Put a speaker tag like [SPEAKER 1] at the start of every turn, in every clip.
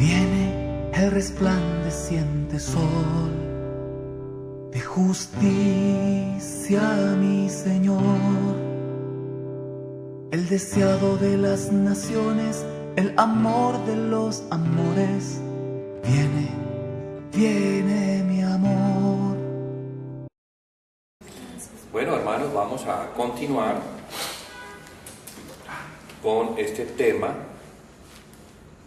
[SPEAKER 1] Viene el resplandeciente sol de justicia, mi Señor, el deseado de las naciones, el amor de los amores. Viene, viene mi amor.
[SPEAKER 2] Bueno, hermanos, vamos a continuar con este tema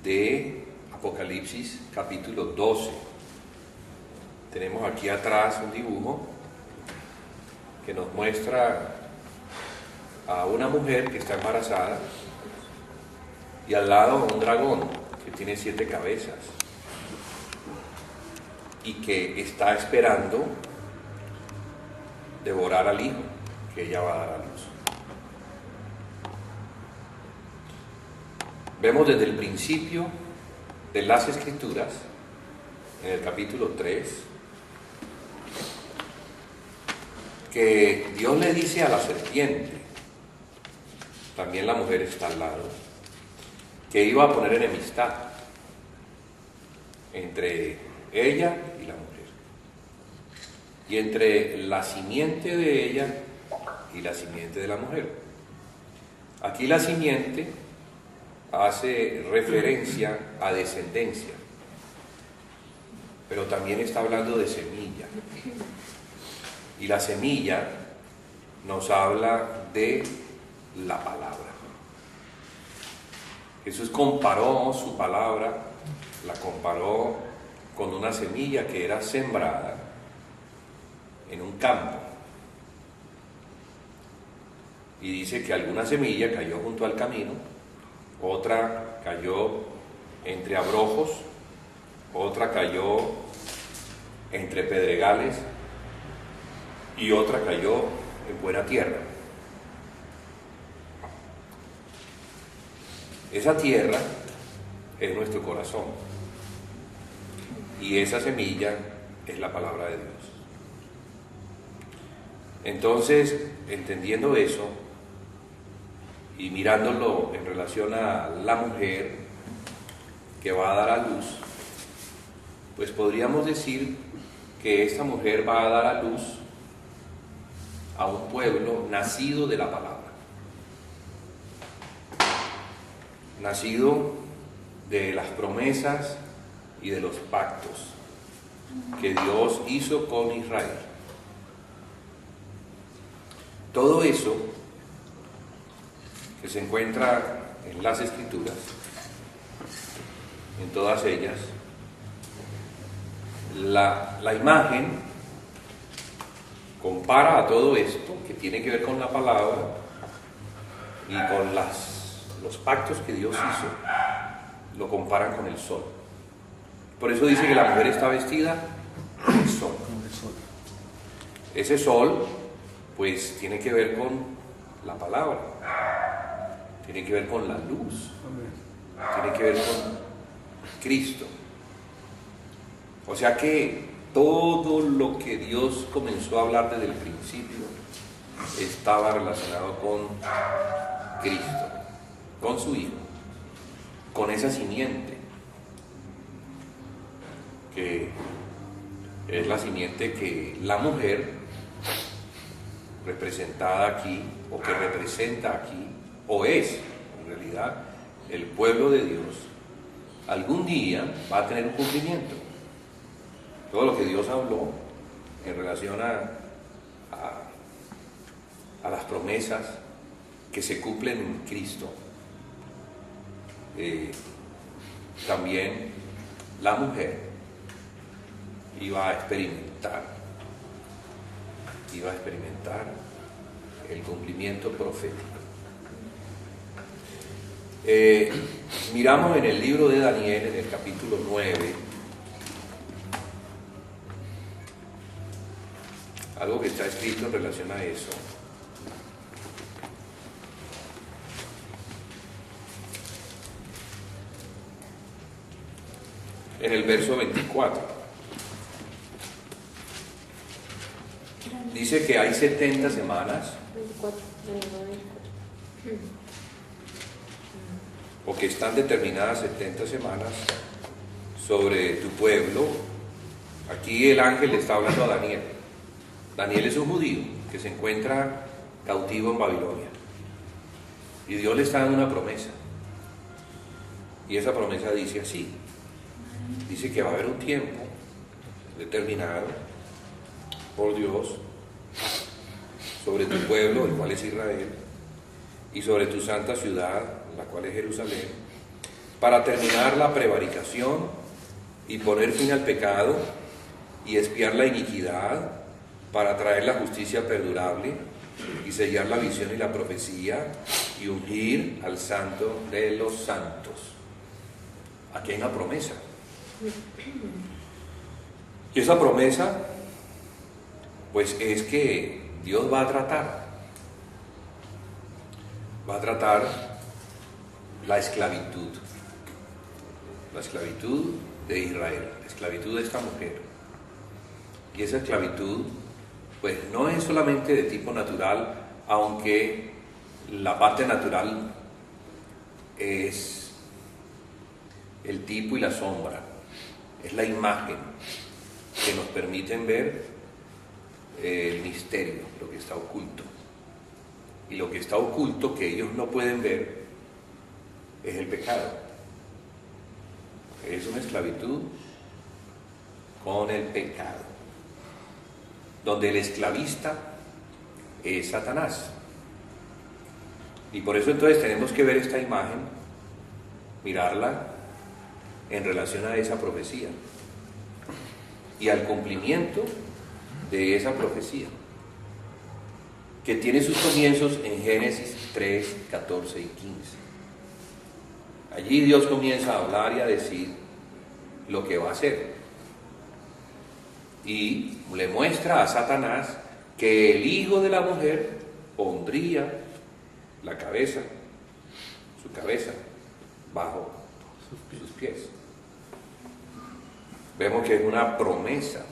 [SPEAKER 2] de Apocalipsis capítulo 12. Tenemos aquí atrás un dibujo que nos muestra a una mujer que está embarazada y al lado un dragón que tiene 7 cabezas y que está esperando devorar al hijo que ella va a dar a luz. Vemos desde el principio de las Escrituras, en el capítulo 3, que Dios le dice a la serpiente, también la mujer está al lado, que iba a poner enemistad entre ella y la mujer, y entre la simiente de ella y la simiente de la mujer. Aquí la simiente hace referencia a descendencia, pero también está hablando de semilla, y la semilla nos habla de la palabra. Jesús comparó su palabra, la comparó con una semilla que era sembrada en un campo, y dice que alguna semilla cayó junto al camino, otra cayó entre abrojos, otra cayó entre pedregales y otra cayó en buena tierra. Esa tierra es nuestro corazón y esa semilla es la palabra de Dios. Entonces, entendiendo eso y mirándolo en relación a la mujer que va a dar a luz, pues podríamos decir que esta mujer va a dar a luz a un pueblo nacido de la palabra, nacido de las promesas y de los pactos que Dios hizo con Israel. Todo eso que se encuentra en las Escrituras, en todas ellas, la imagen compara a todo esto que tiene que ver con la palabra y con los pactos que Dios hizo, lo comparan con el sol. Por eso dice que la mujer está vestida del sol. Ese sol, pues, tiene que ver con la palabra, tiene que ver con la luz, tiene que ver con Cristo. O sea que todo lo que Dios comenzó a hablar desde el principio estaba relacionado con Cristo, con su Hijo, con esa simiente, que es la simiente que la mujer, representada aquí, o que representa aquí, o es, en realidad, el pueblo de Dios, algún día va a tener un cumplimiento. Todo lo que Dios habló en relación a las promesas que se cumplen en Cristo, también la mujer iba a experimentar el cumplimiento profético. Miramos en el libro de Daniel, en el capítulo 9, algo que está escrito en relación a eso. En el verso 24 dice que hay 70 semanas,
[SPEAKER 3] 24,
[SPEAKER 2] o que están determinadas 70 semanas sobre tu pueblo. Aquí el ángel le está hablando a Daniel. Daniel es un judío que se encuentra cautivo en Babilonia. Y Dios le está dando una promesa. Y esa promesa dice así. Dice que va a haber un tiempo determinado por Dios sobre tu pueblo, el cual es Israel, y sobre tu santa ciudad, la cual es Jerusalén, para terminar la prevaricación y poner fin al pecado y expiar la iniquidad, para traer la justicia perdurable y sellar la visión y la profecía y ungir al santo de los santos. Aquí hay una promesa. Y esa promesa, pues es que Dios va a tratar la esclavitud de Israel, la esclavitud de esta mujer. Y esa esclavitud, pues no es solamente de tipo natural, aunque la parte natural es el tipo y la sombra, es la imagen que nos permiten ver el misterio, lo que está oculto. Y lo que está oculto, que ellos no pueden ver, es el pecado. Es una esclavitud con el pecado, donde el esclavista es Satanás. Y por eso entonces tenemos que ver esta imagen, mirarla en relación a esa profecía y al cumplimiento de esa profecía, que tiene sus comienzos en Génesis 3, 14 y 15. Allí Dios comienza a hablar y a decir lo que va a hacer. Y le muestra a Satanás que el hijo de la mujer pondría su cabeza, bajo sus pies. Vemos que es una promesa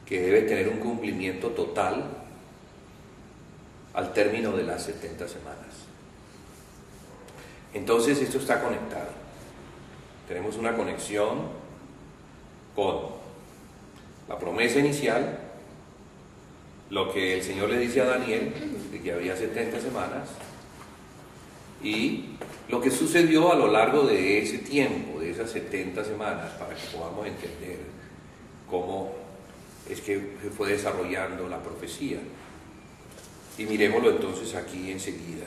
[SPEAKER 2] que debe tener un cumplimiento total al término de las 70 semanas. Entonces esto está conectado. Tenemos una conexión con la promesa inicial, lo que el Señor le dice a Daniel, de que había 70 semanas, y lo que sucedió a lo largo de ese tiempo, de esas 70 semanas, para que podamos entender cómo es que se fue desarrollando la profecía. Y miremoslo entonces aquí enseguida.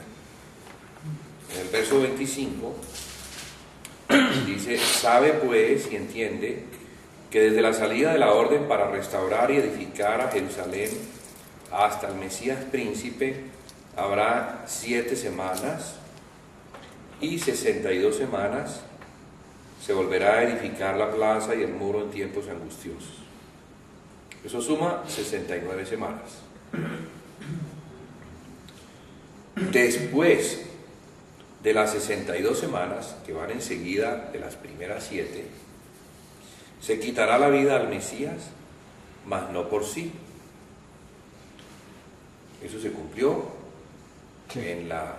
[SPEAKER 2] En el verso 25 dice: sabe pues y entiende que desde la salida de la orden para restaurar y edificar a Jerusalén hasta el Mesías príncipe habrá 7 semanas, y 62 semanas se volverá a edificar la plaza y el muro en tiempos angustiosos. Eso suma 69 semanas. Después de las 62 semanas, que van enseguida de las primeras 7, se quitará la vida al Mesías, mas no por sí. Eso se cumplió en la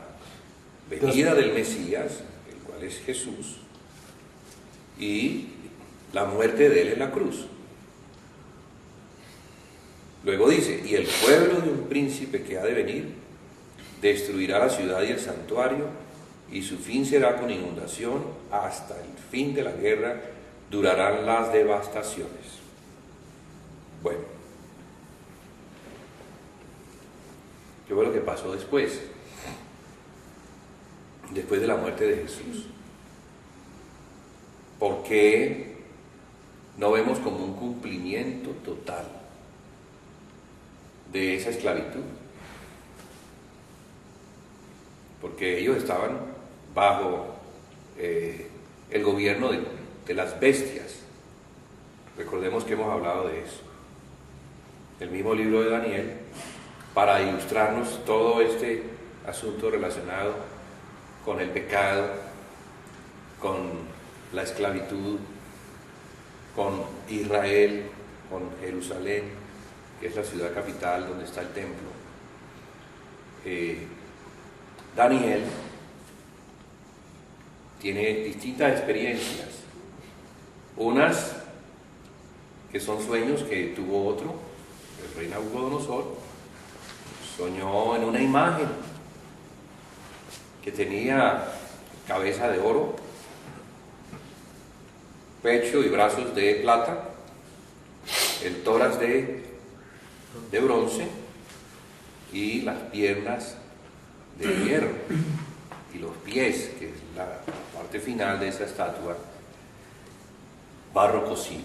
[SPEAKER 2] venida del Mesías, el cual es Jesús, y la muerte de él en la cruz. Luego dice: y el pueblo de un príncipe que ha de venir destruirá la ciudad y el santuario, y su fin será con inundación. Hasta el fin de la guerra durarán las devastaciones. Bueno, ¿qué fue lo que pasó después? Después de la muerte de Jesús. ¿Por qué no vemos como un cumplimiento total de esa esclavitud? Porque ellos estaban bajo el gobierno de las bestias. Recordemos que hemos hablado de eso. El mismo libro de Daniel, para ilustrarnos todo este asunto relacionado con el pecado, con la esclavitud, con Israel, con Jerusalén, que es la ciudad capital donde está el templo. Daniel tiene distintas experiencias Unas que son sueños que tuvo otro, el rey Nabucodonosor, soñó en una imagen que tenía cabeza de oro, pecho y brazos de plata, el tórax de bronce y las piernas de hierro, y los pies, que es la parte final de esa estatua, barro cocido.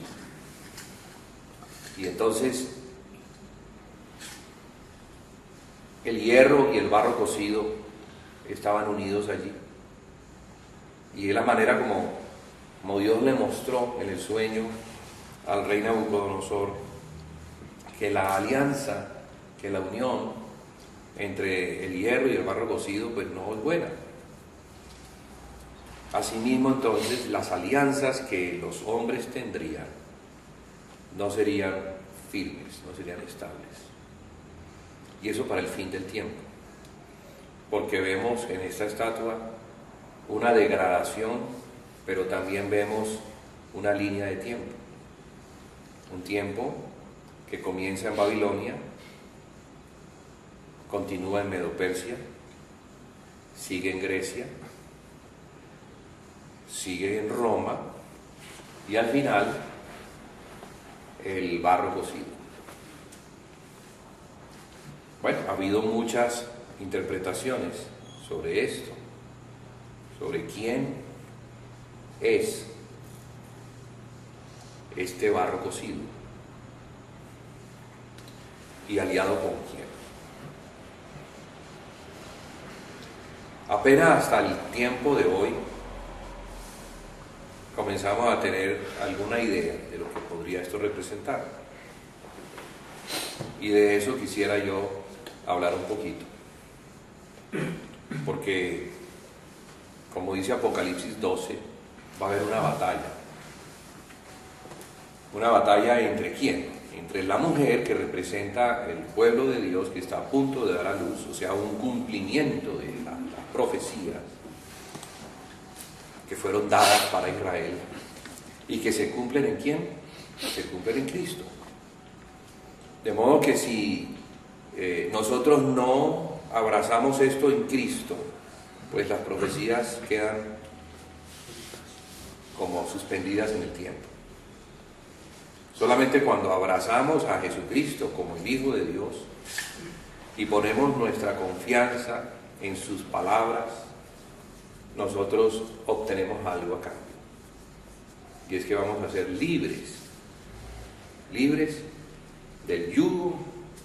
[SPEAKER 2] Y entonces el hierro y el barro cocido estaban unidos allí. Y es la manera como Dios le mostró en el sueño al rey Nabucodonosor que la alianza, que la unión entre el hierro y el barro cocido pues no es buena. Asimismo, entonces, las alianzas que los hombres tendrían no serían firmes, no serían estables. Y eso para el fin del tiempo. Porque vemos en esta estatua una degradación, pero también vemos una línea de tiempo. Un tiempo que comienza en Babilonia, continúa en Medo-Persia, sigue en Grecia, sigue en Roma y al final el barro cocido. Bueno, ha habido muchas interpretaciones sobre esto, sobre quién es este barro cocido y aliado con quién. Apenas hasta el tiempo de hoy comenzamos a tener alguna idea de lo que podría esto representar. Y de eso quisiera yo hablar un poquito. Porque, como dice Apocalipsis 12, va a haber una batalla. ¿Una batalla entre quién? Entre la mujer, que representa el pueblo de Dios que está a punto de dar a luz, o sea, un cumplimiento de las profecías que fueron dadas para Israel y que se cumplen ¿en quién? Se cumplen en Cristo. De modo que si nosotros no abrazamos esto en Cristo, pues las profecías quedan como suspendidas en el tiempo. Solamente cuando abrazamos a Jesucristo como el Hijo de Dios y ponemos nuestra confianza en sus palabras, nosotros obtenemos algo a cambio. Y es que vamos a ser libres del yugo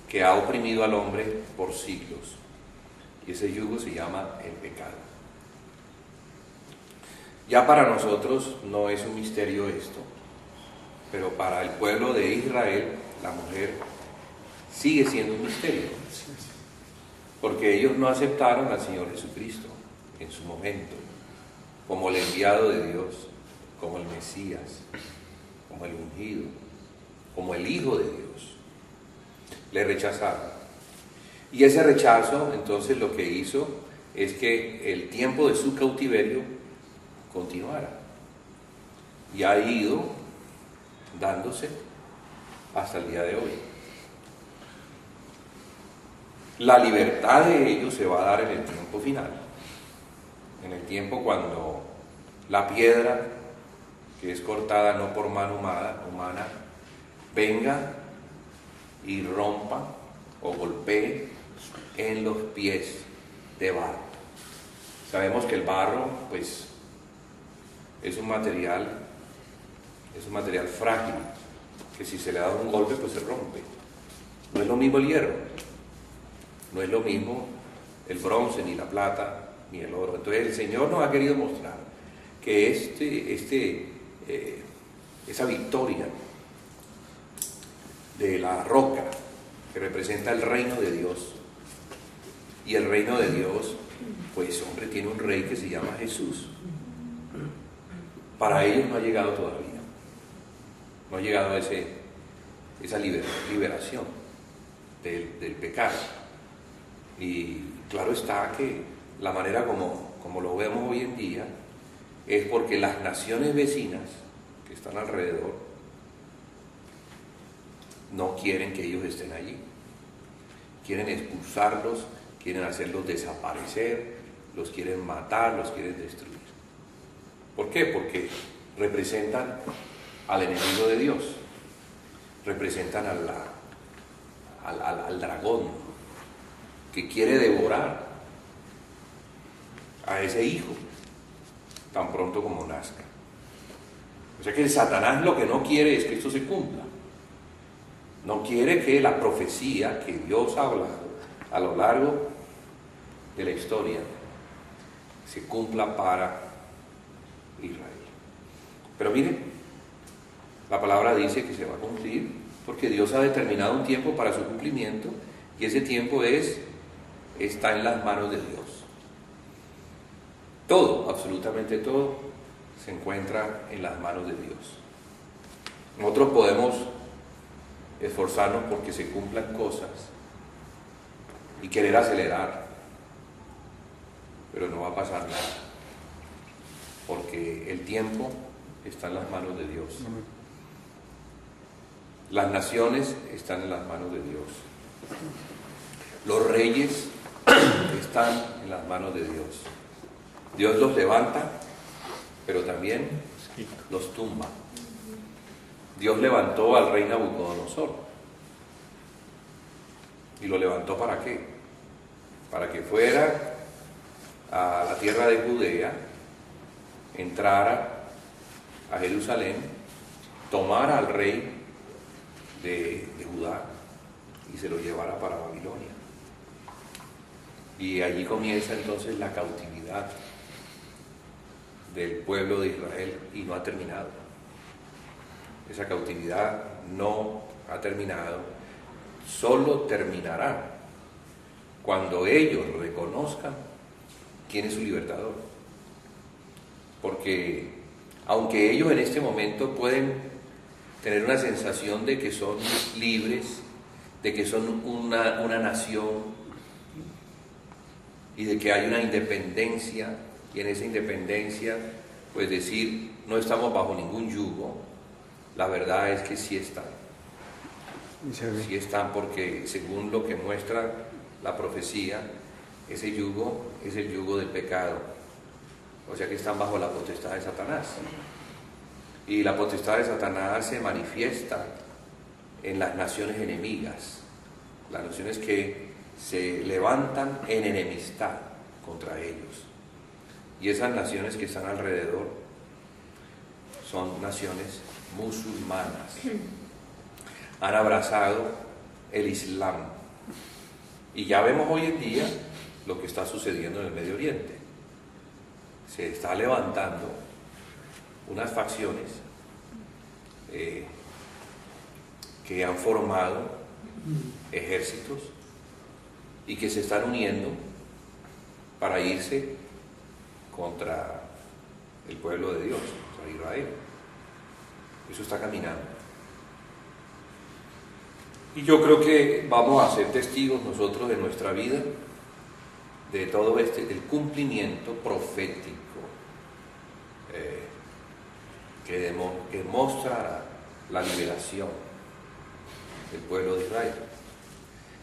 [SPEAKER 2] que ha oprimido al hombre por siglos. Y ese yugo se llama el pecado. Ya para nosotros no es un misterio esto, pero para el pueblo de Israel, la mujer sigue siendo un misterio, porque ellos no aceptaron al Señor Jesucristo en su momento, como el enviado de Dios, como el Mesías, como el ungido, como el Hijo de Dios. Le rechazaron. Y ese rechazo, entonces, lo que hizo es que el tiempo de su cautiverio continuara. Y ha ido dándose hasta el día de hoy. La libertad de ellos se va a dar en el tiempo final, en el tiempo cuando la piedra, que es cortada no por mano humana, venga y rompa o golpee en los pies de barro. Sabemos que el barro, pues, es un material frágil, que si se le da un golpe, pues se rompe. No es lo mismo el hierro, no es lo mismo el bronce, ni la plata, ni el oro. Entonces el Señor nos ha querido mostrar que esa victoria de la roca, que representa el reino de Dios, y el reino de Dios, pues hombre, tiene un rey que se llama Jesús. Para ellos no ha llegado todavía, no ha llegado esa liberación del pecado. Y claro está que la manera como lo vemos hoy en día es porque las naciones vecinas, que están alrededor no quieren que ellos estén allí. Quieren expulsarlos, quieren hacerlos desaparecer, los quieren matar, los quieren destruir. ¿Por qué? Porque representan al enemigo de Dios, representan al dragón que quiere devorar a ese hijo tan pronto como nazca. O sea que el Satanás lo que no quiere es que esto se cumpla. No quiere que la profecía que Dios ha hablado a lo largo de la historia se cumpla para Israel. Pero miren, la palabra dice que se va a cumplir porque Dios ha determinado un tiempo para su cumplimiento y ese tiempo está en las manos de Dios. Todo, absolutamente todo, se encuentra en las manos de Dios. Nosotros podemos esforzarnos porque se cumplan cosas y querer acelerar, pero no va a pasar nada, porque el tiempo está en las manos de Dios. Las naciones están en las manos de Dios. Los reyes están en las manos de Dios. Dios los levanta, pero también los tumba. Dios levantó al rey Nabucodonosor. ¿Y lo levantó para qué? Para que fuera a la tierra de Judea, entrara a Jerusalén, tomara al rey de Judá y se lo llevara para Babilonia. Y allí comienza entonces la cautividad del pueblo de Israel y no ha terminado. Esa cautividad no ha terminado, solo terminará cuando ellos reconozcan quién es su libertador. Porque aunque ellos en este momento pueden tener una sensación de que son libres, de que son una nación y de que hay una independencia, y en esa independencia pues decir no estamos bajo ningún yugo, la verdad es que sí están. Sí están porque según lo que muestra la profecía, ese yugo es el yugo del pecado. O sea que están bajo la potestad de Satanás. Y la potestad de Satanás se manifiesta en las naciones enemigas, las naciones que se levantan en enemistad contra ellos. Y esas naciones que están alrededor son naciones musulmanas. Han abrazado el Islam. Y ya vemos hoy en día lo que está sucediendo en el Medio Oriente. Se está levantando unas facciones que han formado ejércitos y que se están uniendo para irse contra el pueblo de Dios, contra Israel. Eso está caminando. Y yo creo que vamos a ser testigos nosotros de nuestra vida de todo del cumplimiento profético que mostrará la liberación del pueblo de Israel.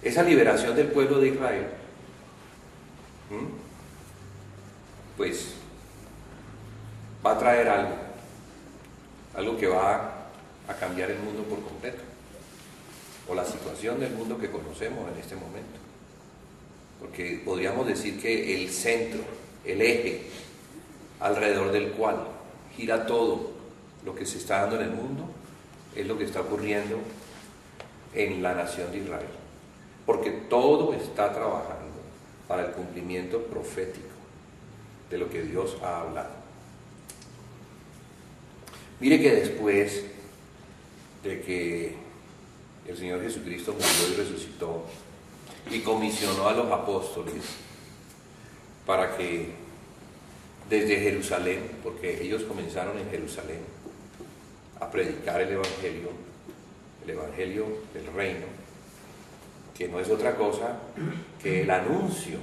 [SPEAKER 2] Esa liberación del pueblo de Israel, pues va a traer algo que va a cambiar el mundo por completo, o la situación del mundo que conocemos en este momento. Porque podríamos decir que el centro, el eje alrededor del cual gira todo lo que se está dando en el mundo, es lo que está ocurriendo en la nación de Israel. Porque todo está trabajando para el cumplimiento profético de lo que Dios ha hablado. Mire que después de que el Señor Jesucristo murió y resucitó y comisionó a los apóstoles para que desde Jerusalén, porque ellos comenzaron en Jerusalén a predicar el Evangelio del reino, que no es otra cosa que el anuncio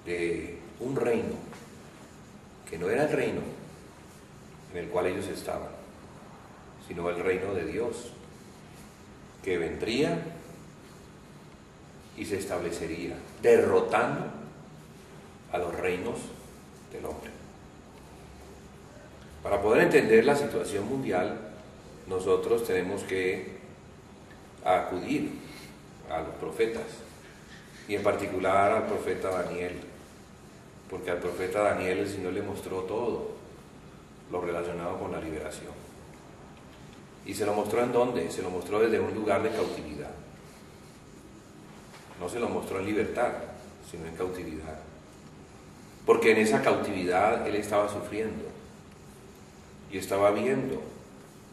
[SPEAKER 2] de un reino que no era el reino en el cual ellos estaban, sino el reino de Dios, que vendría y se establecería, derrotando a los reinos del hombre. Para poder entender la situación mundial, nosotros tenemos que acudir a los profetas, y en particular al profeta Daniel, porque al profeta Daniel el Señor le mostró todo lo relacionado con la liberación. ¿Y se lo mostró en dónde? Se lo mostró desde un lugar de cautividad. No se lo mostró en libertad, sino en cautividad. Porque en esa cautividad él estaba sufriendo y estaba viendo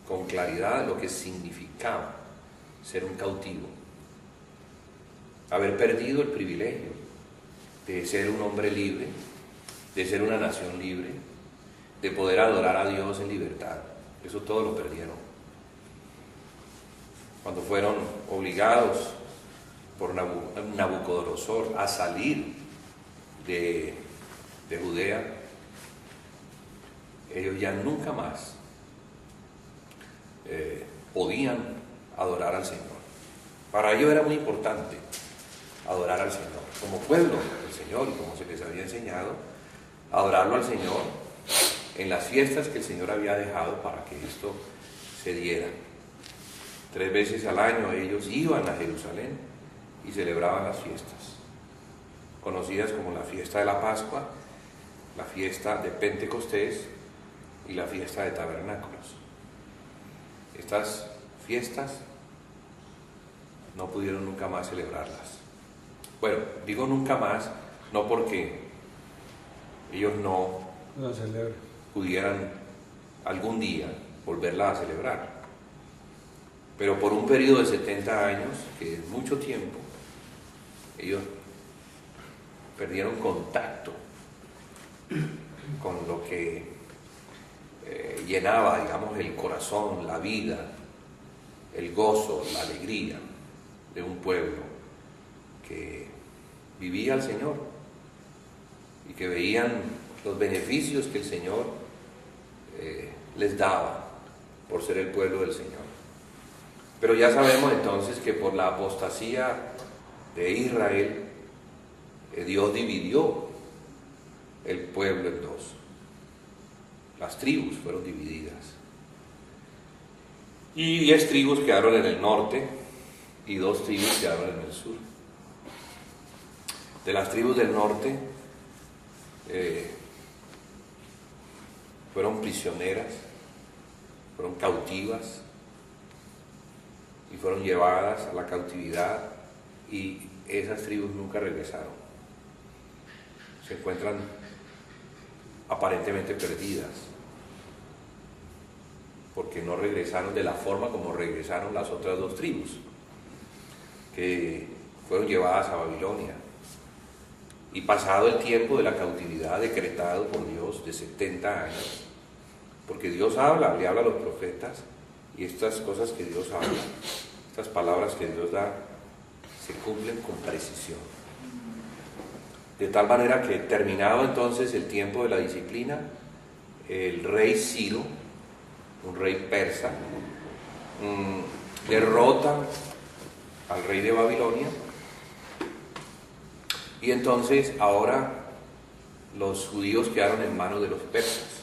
[SPEAKER 2] con claridad lo que significaba ser un cautivo, haber perdido el privilegio de ser un hombre libre, de ser una nación libre, de poder adorar a Dios en libertad. Eso todo lo perdieron. Cuando fueron obligados por Nabucodonosor a salir de Judea, ellos ya nunca más podían adorar al Señor. Para ellos era muy importante adorar al Señor, como pueblo del Señor, y como se les había enseñado, adorarlo al Señor en las fiestas que el Señor había dejado para que esto se diera. 3 veces al año ellos iban a Jerusalén y celebraban las fiestas, conocidas como la fiesta de la Pascua, la fiesta de Pentecostés y la fiesta de Tabernáculos. Estas fiestas no pudieron nunca más celebrarlas. Bueno, digo nunca más, no porque ellos no pudieran algún día volverla a celebrar, pero por un periodo de 70 años, que es mucho tiempo, ellos perdieron contacto con lo que llenaba, digamos, el corazón, la vida, el gozo, la alegría de un pueblo que vivía al Señor y que veían los beneficios que el Señor les daba por ser el pueblo del Señor. Pero ya sabemos entonces que por la apostasía de Israel, Dios dividió el pueblo en 2. Las tribus fueron divididas. Y 10 tribus quedaron en el norte y 2 tribus quedaron en el sur. De las tribus del norte fueron prisioneras, fueron cautivas y fueron llevadas a la cautividad, y esas tribus nunca regresaron. Se encuentran aparentemente perdidas porque no regresaron de la forma como regresaron las otras 2 tribus que fueron llevadas a Babilonia. Y pasado el tiempo de la cautividad decretado por Dios de 70 años, porque Dios le habla a los profetas, y estas cosas que Dios habla, estas palabras que Dios da, se cumplen con precisión. De tal manera que, terminado entonces el tiempo de la disciplina, el rey Ciro, un rey persa, derrota al rey de Babilonia, y entonces ahora los judíos quedaron en manos de los persas.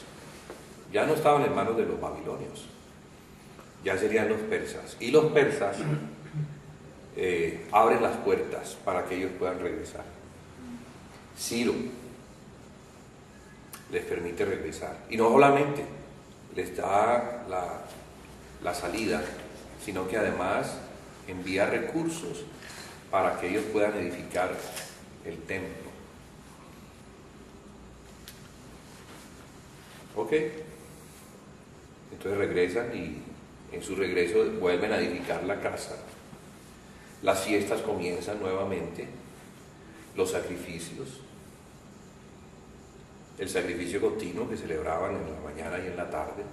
[SPEAKER 2] Ya no estaban en manos de los babilonios, ya serían los persas. Y los persas abren las puertas para que ellos puedan regresar. Ciro les permite regresar. Y no solamente les da la salida, sino que además envía recursos para que ellos puedan edificar el templo. ¿Ok? Entonces regresan, y en su regreso vuelven a edificar la casa. Las fiestas comienzan nuevamente, los sacrificios, el sacrificio continuo que celebraban en la mañana y en la tarde,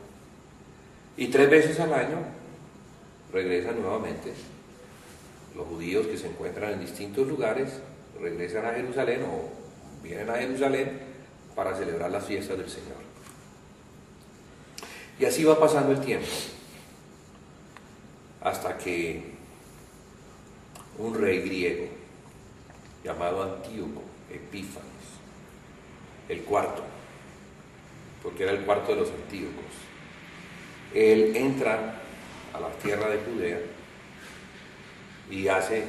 [SPEAKER 2] y 3 veces al año regresan nuevamente. Los judíos que se encuentran en distintos lugares regresan a Jerusalén o vienen a Jerusalén para celebrar las fiestas del Señor. Y así va pasando el tiempo, hasta que un rey griego llamado Antíoco Epífanes, el cuarto, porque era el cuarto de los Antíocos, él entra a la tierra de Judea y hace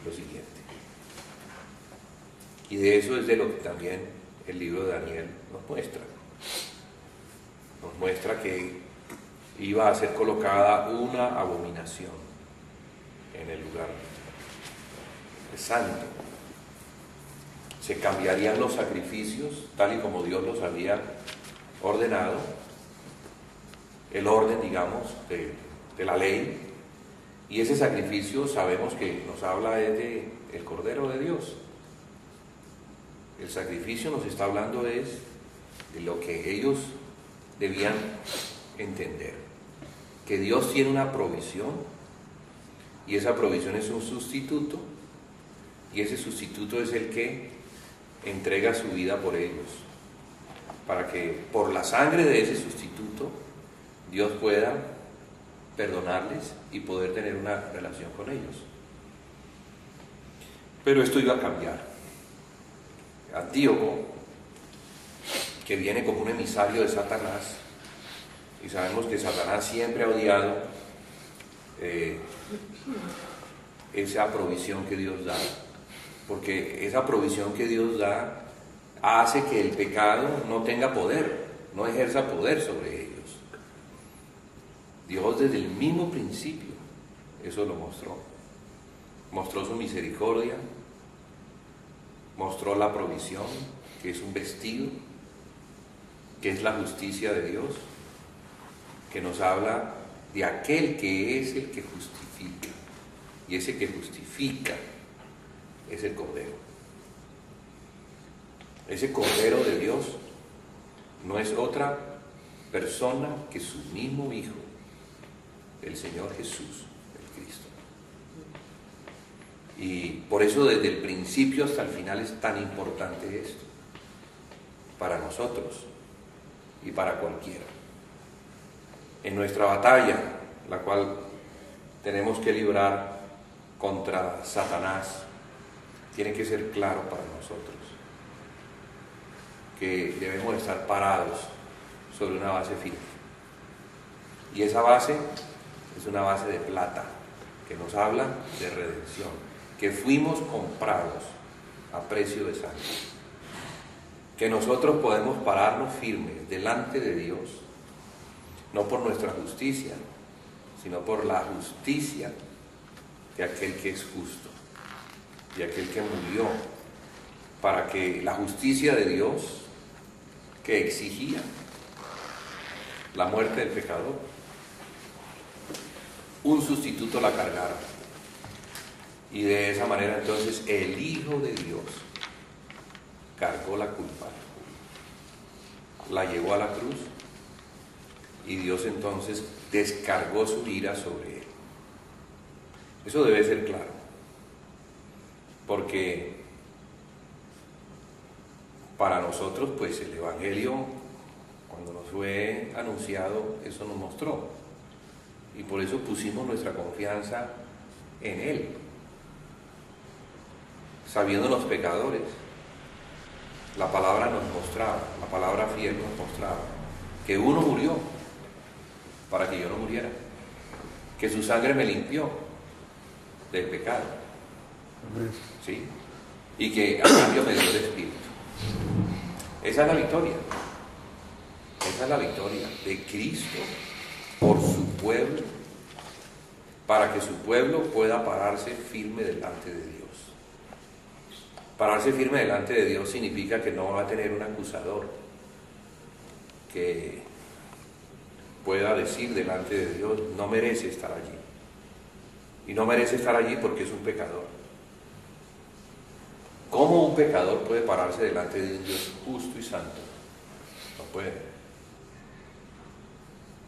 [SPEAKER 2] lo siguiente. Y de eso es de lo que también el libro de Daniel nos muestra. Nos muestra que iba a ser colocada una abominación en el lugar santo. Se cambiarían los sacrificios tal y como Dios los había ordenado, el orden, digamos, de la ley, y ese sacrificio sabemos que nos habla de el Cordero de Dios. El sacrificio nos está hablando de lo que ellos debían entender, que Dios tiene una provisión, y esa provisión es un sustituto, y ese sustituto es el que entrega su vida por ellos, para que por la sangre de ese sustituto Dios pueda perdonarles y poder tener una relación con ellos. Pero esto iba a cambiar. Antíoco, que viene como un emisario de Satanás, y sabemos que Satanás siempre ha odiado esa provisión que Dios da, porque esa provisión que Dios da hace que el pecado no tenga poder, no ejerza poder sobre ellos. Dios desde el mismo principio eso lo mostró su misericordia, mostró la provisión, que es un vestido, que es la justicia de Dios, que nos habla de aquel que es el que justifica, y ese que justifica es el Cordero. Ese Cordero de Dios no es otra persona que su mismo Hijo, el Señor Jesús, el Cristo. Y por eso desde el principio hasta el final es tan importante esto, para nosotros y para cualquiera. En nuestra batalla, la cual tenemos que librar contra Satanás, tiene que ser claro para nosotros que debemos estar parados sobre una base firme. Y esa base es una base de plata, que nos habla de redención, que fuimos comprados a precio de sangre, que nosotros podemos pararnos firmes delante de Dios, no por nuestra justicia, sino por la justicia de aquel que es justo, de aquel que murió, para que la justicia de Dios, que exigía la muerte del pecador, un sustituto la cargara. Y de esa manera entonces el Hijo de Dios cargó la culpa, la llevó a la cruz, y Dios entonces descargó su ira sobre él. Eso debe ser claro, porque para nosotros pues el Evangelio, cuando nos fue anunciado, eso nos mostró, y por eso pusimos nuestra confianza en Él, sabiendo los pecadores. La palabra nos mostraba, la palabra fiel nos mostraba que uno murió para que yo no muriera, que su sangre me limpió del pecado, ¿sí? Y que a cambio me dio el Espíritu. Esa es la victoria. Esa es la victoria de Cristo por su pueblo, para que su pueblo pueda pararse firme delante de Dios. Pararse firme delante de Dios significa que no va a tener un acusador que pueda decir delante de Dios, no merece estar allí. Y no merece estar allí porque es un pecador. ¿Cómo un pecador puede pararse delante de un Dios justo y santo? No puede.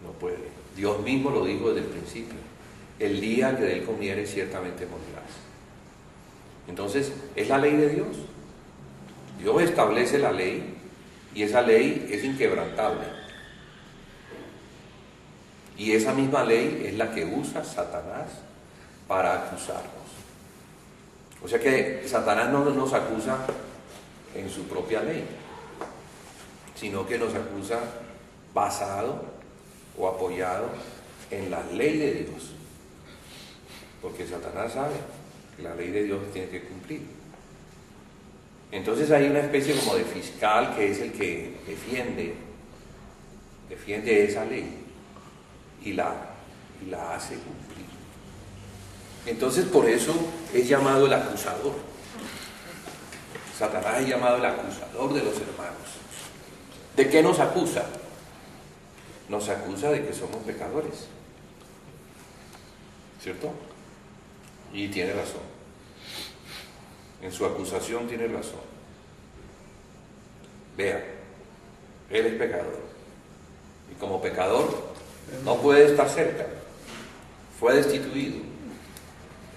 [SPEAKER 2] No puede. Dios mismo lo dijo desde el principio. El día que de él comieres, ciertamente morirás. Entonces, es la ley de Dios. Dios establece la ley y esa ley es inquebrantable. Y esa misma ley es la que usa Satanás para acusarnos. O sea que Satanás no nos acusa en su propia ley, sino que nos acusa basado o apoyado en la ley de Dios. Porque Satanás sabe que la ley de Dios tiene que cumplir. Entonces hay una especie como de fiscal que es el que defiende esa ley y la hace cumplir. Entonces por eso es llamado el acusador. Satanás es llamado el acusador de los hermanos. ¿De qué nos acusa? Nos acusa de que somos pecadores, ¿cierto? Y tiene razón. En su acusación tiene razón. Vea, él es pecador. Y como pecador no puede estar cerca. Fue destituido.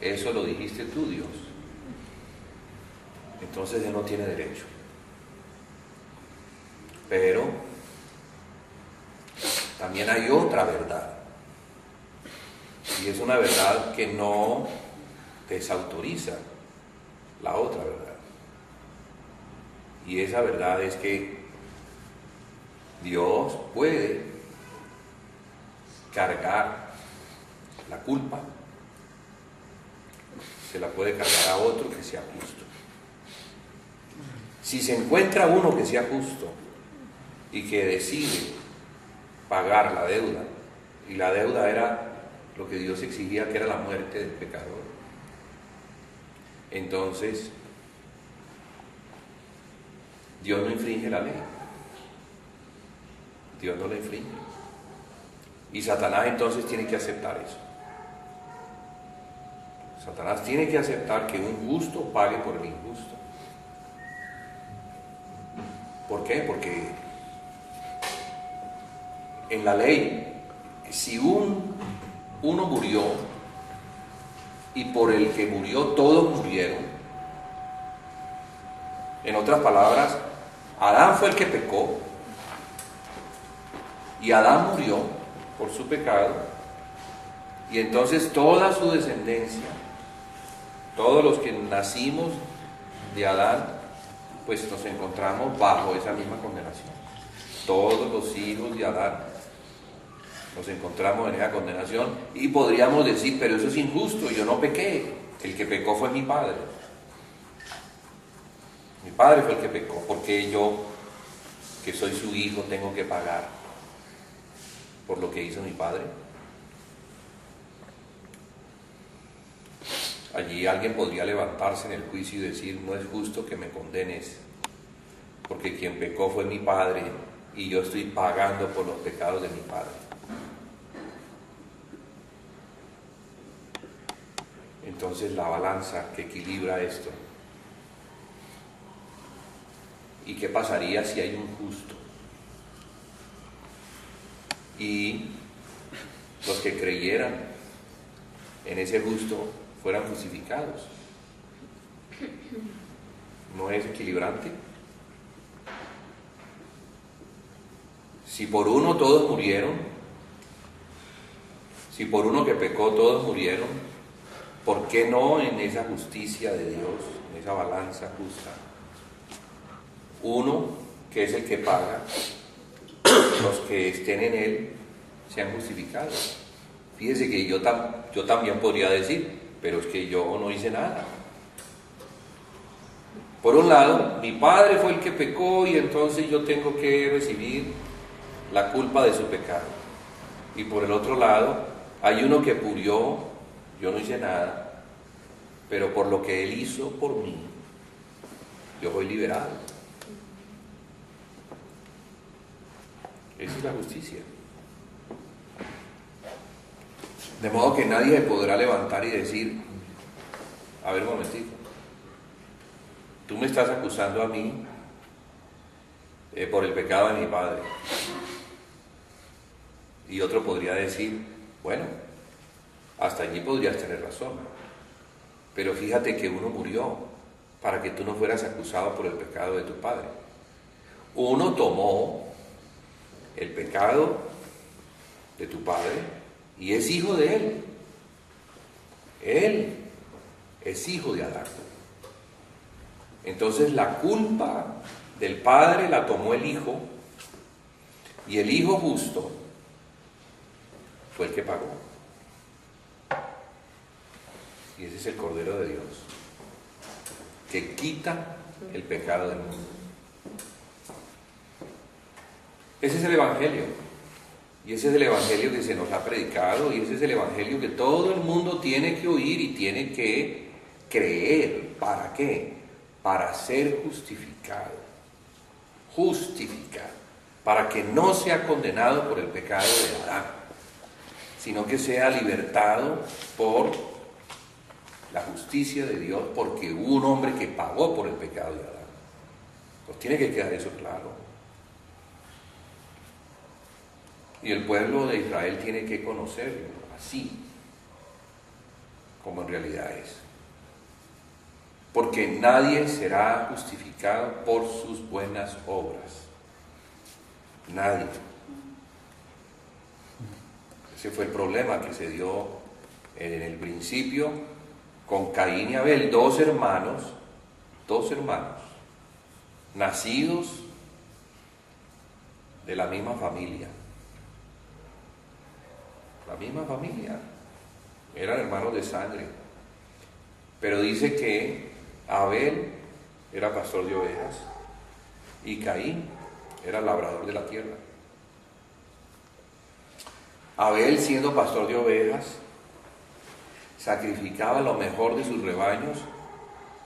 [SPEAKER 2] Eso lo dijiste tú, Dios. Entonces él no tiene derecho. Pero también hay otra verdad. Y es una verdad que no desautoriza la otra verdad. Y esa verdad es que Dios puede cargar la culpa, se la puede cargar a otro que sea justo. Si se encuentra uno que sea justo y que decide pagar la deuda, y la deuda era lo que Dios exigía, que era la muerte del pecador, entonces Dios no infringe la ley. Dios no la infringe. Y Satanás entonces tiene que aceptar eso. Satanás tiene que aceptar que un justo pague por el injusto. ¿Por qué? Porque en la ley, si uno murió y por el que murió todos murieron, en otras palabras, Adán fue el que pecó y Adán murió por su pecado, y entonces toda su descendencia, todos los que nacimos de Adán, pues nos encontramos bajo esa misma condenación. Todos los hijos de Adán nos encontramos en esa condenación, y podríamos decir, pero eso es injusto, yo no pequé, el que pecó fue mi padre. Mi padre fue el que pecó, porque yo, que soy su hijo, tengo que pagar por lo que hizo mi padre. Allí alguien podría levantarse en el juicio y decir, no es justo que me condenes, porque quien pecó fue mi padre y yo estoy pagando por los pecados de mi padre. Entonces la balanza que equilibra esto. ¿Y qué pasaría si hay un justo? Y los que creyeran en ese justo fueran crucificados. ¿No es equilibrante? Si por uno todos murieron, si por uno que pecó todos murieron, ¿por qué no en esa justicia de Dios, en esa balanza justa, uno que es el que paga, los que estén en él sean justificados? Fíjese que yo también podría decir, pero es que yo no hice nada. Por un lado, mi padre fue el que pecó y entonces yo tengo que recibir la culpa de su pecado. Y por el otro lado, hay uno que murió, yo no hice nada, pero por lo que él hizo por mí, yo soy liberado. Esa es la justicia. De modo que nadie podrá levantar y decir, a ver un momentito, tú me estás acusando a mí por el pecado de mi padre. Y otro podría decir, bueno, hasta allí podrías tener razón, pero fíjate que uno murió para que tú no fueras acusado por el pecado de tu padre. Uno tomó el pecado de tu padre y es hijo de él. Él es hijo de Adán. Entonces la culpa del padre la tomó el hijo y el hijo justo fue el que pagó. Y ese es el Cordero de Dios, que quita el pecado del mundo. Ese es el Evangelio. Y ese es el Evangelio que se nos ha predicado, y ese es el Evangelio que todo el mundo tiene que oír y tiene que creer. ¿Para qué? Para ser justificado. Justificado. Para que no sea condenado por el pecado de Adán, sino que sea libertado por la justicia de Dios, porque hubo un hombre que pagó por el pecado de Adán. Pues tiene que quedar eso claro. Y el pueblo de Israel tiene que conocerlo así, como en realidad es. Porque nadie será justificado por sus buenas obras. Nadie. Ese fue el problema que se dio en el principio con Caín y Abel, dos hermanos, nacidos de la misma familia. La misma familia, eran hermanos de sangre, pero dice que Abel era pastor de ovejas y Caín era labrador de la tierra. Abel, siendo pastor de ovejas, sacrificaba lo mejor de sus rebaños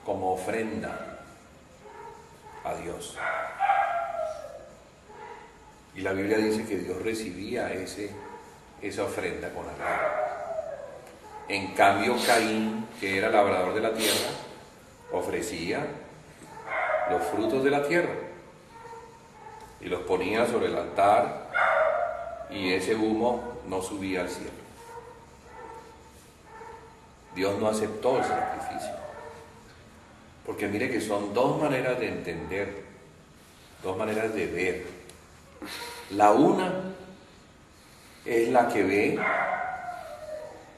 [SPEAKER 2] como ofrenda a Dios. Y la Biblia dice que Dios recibía esa ofrenda con agrado. En cambio, Caín, que era labrador de la tierra, ofrecía los frutos de la tierra y los ponía sobre el altar, y ese humo no subía al cielo. Dios no aceptó el sacrificio, porque mire que son dos maneras de entender, dos maneras de ver. La una es la que ve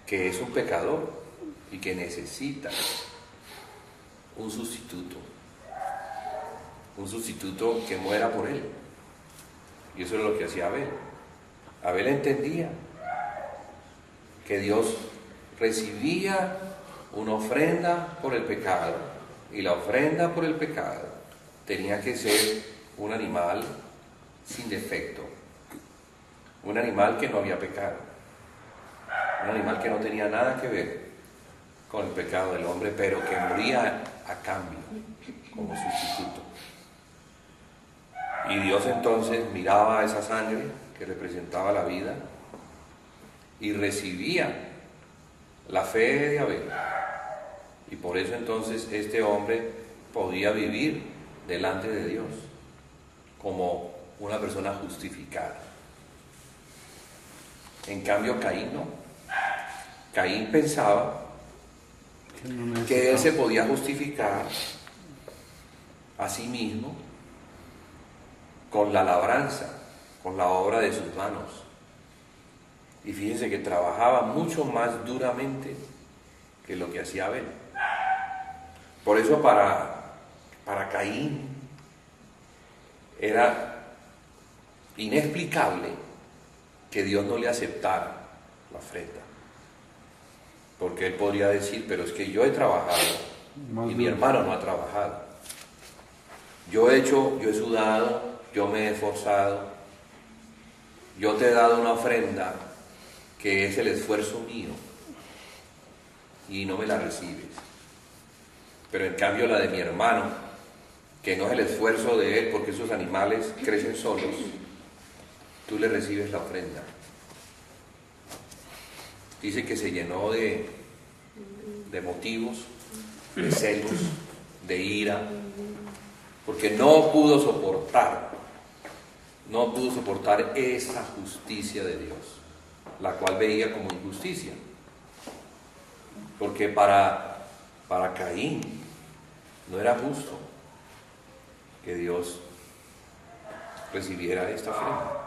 [SPEAKER 2] que es un pecador y que necesita un sustituto que muera por él. Y eso es lo que hacía Abel. Abel entendía que Dios recibía una ofrenda por el pecado, y la ofrenda por el pecado tenía que ser un animal sin defecto, un animal que no había pecado, un animal que no tenía nada que ver con el pecado del hombre, pero que moría a cambio, como sustituto. Y Dios entonces miraba esa sangre que representaba la vida y recibía la fe de Abel. Y por eso entonces este hombre podía vivir delante de Dios como una persona justificada. En cambio, Caín no. Caín pensaba que él se podía justificar a sí mismo con la labranza, con la obra de sus manos. Y fíjense que trabajaba mucho más duramente que lo que hacía Abel. Por eso para Caín era inexplicable que Dios no le aceptara la ofrenda. Porque él podría decir, pero es que yo he trabajado y mi hermano no ha trabajado. Yo he sudado, yo me he esforzado, yo te he dado una ofrenda que es el esfuerzo mío y no me la recibes. Pero en cambio la de mi hermano, que no es el esfuerzo de él porque esos animales crecen solos, tú le recibes la ofrenda. Dice que se llenó de motivos, de celos, de ira, porque no pudo soportar esa justicia de Dios, la cual veía como injusticia. Porque para Caín no era justo que Dios recibiera esta ofrenda.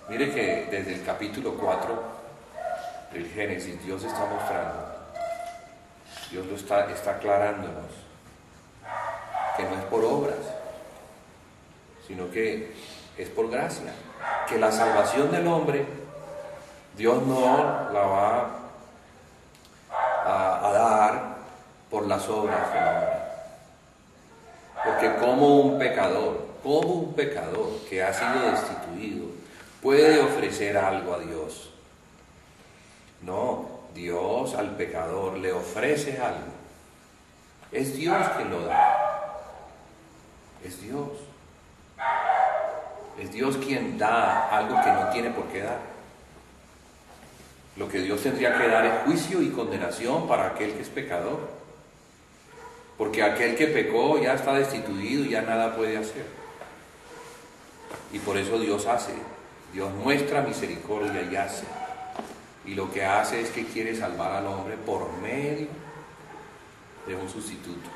[SPEAKER 2] Mire que desde el capítulo 4 del Génesis Dios está mostrando, Dios lo está aclarándonos, que no es por obras, sino que es por gracia, que la salvación del hombre Dios no la va a dar por las obras del hombre. Porque como un pecador que ha sido destituido puede ofrecer algo a Dios. No, Dios al pecador le ofrece algo. Es Dios quien lo da. Es Dios. Es Dios quien da algo que no tiene por qué dar. Lo que Dios tendría que dar es juicio y condenación para aquel que es pecador. Porque aquel que pecó ya está destituido y ya nada puede hacer. Y por eso Dios hace. Dios muestra misericordia y hace. Y lo que hace es que quiere salvar al hombre por medio de un sustituto.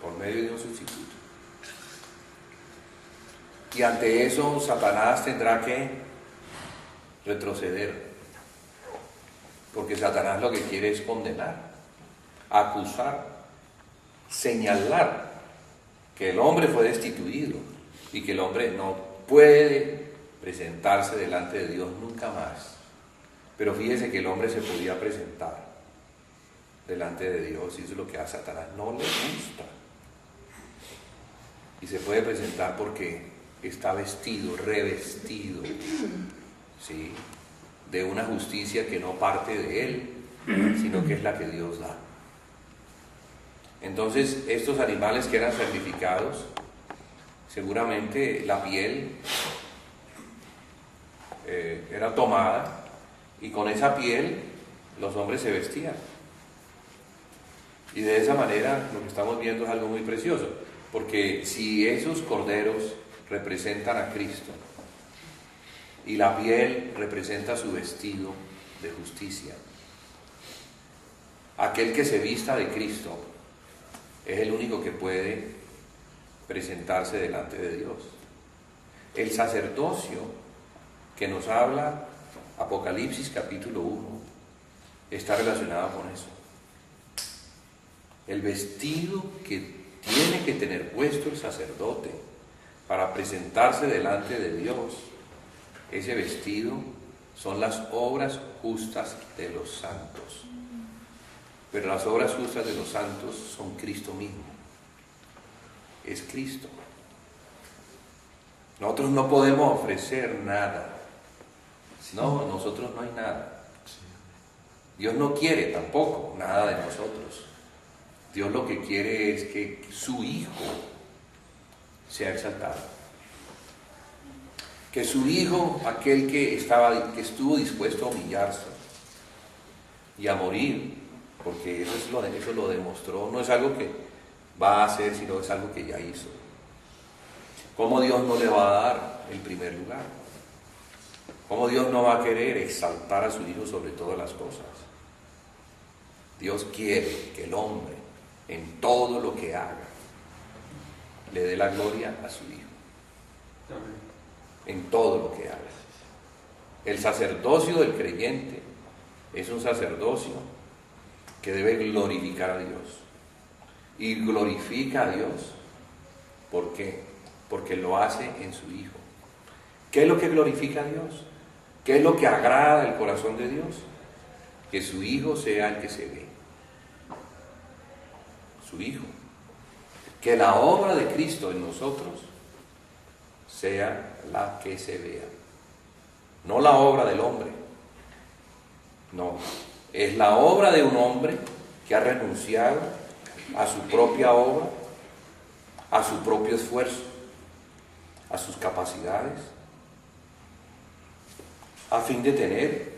[SPEAKER 2] Por medio de un sustituto. Y ante eso Satanás tendrá que retroceder. Porque Satanás lo que quiere es condenar, acusar, señalar que el hombre fue destituido y que el hombre no puede presentarse delante de Dios nunca más. Pero fíjese que el hombre se podía presentar delante de Dios y eso es lo que a Satanás no le gusta. Y se puede presentar porque está vestido, revestido, ¿sí?, de una justicia que no parte de él, sino que es la que Dios da. Entonces, estos animales que eran sacrificados, seguramente la piel era tomada y con esa piel los hombres se vestían. Y de esa manera lo que estamos viendo es algo muy precioso, porque si esos corderos representan a Cristo y la piel representa su vestido de justicia, aquel que se vista de Cristo es el único que puede presentarse delante de Dios. El sacerdocio que nos habla Apocalipsis capítulo 1 está relacionado con eso. El vestido que tiene que tener puesto el sacerdote para presentarse delante de Dios, ese vestido son las obras justas de los santos. Pero las obras justas de los santos son Cristo mismo. Es Cristo. Nosotros no podemos ofrecer nada. No, nosotros no hay nada. Dios no quiere tampoco nada de nosotros. Dios lo que quiere es que su Hijo sea exaltado. Que su Hijo, aquel que estuvo dispuesto a humillarse y a morir, porque eso lo demostró, no es algo que va a hacer, sino es algo que ya hizo. ¿Cómo Dios no le va a dar el primer lugar? ¿Cómo Dios no va a querer exaltar a su Hijo sobre todas las cosas? Dios quiere que el hombre, en todo lo que haga, le dé la gloria a su Hijo. En todo lo que haga. El sacerdocio del creyente es un sacerdocio que debe glorificar a Dios. Y glorifica a Dios. ¿Por qué? Porque lo hace en su Hijo. ¿Qué es lo que glorifica a Dios? ¿Qué es lo que agrada el corazón de Dios? Que su Hijo sea el que se ve. Su Hijo. Que la obra de Cristo en nosotros sea la que se vea. No la obra del hombre. No. Es la obra de un hombre que ha renunciado a su propia obra, a su propio esfuerzo, a sus capacidades, a fin de tener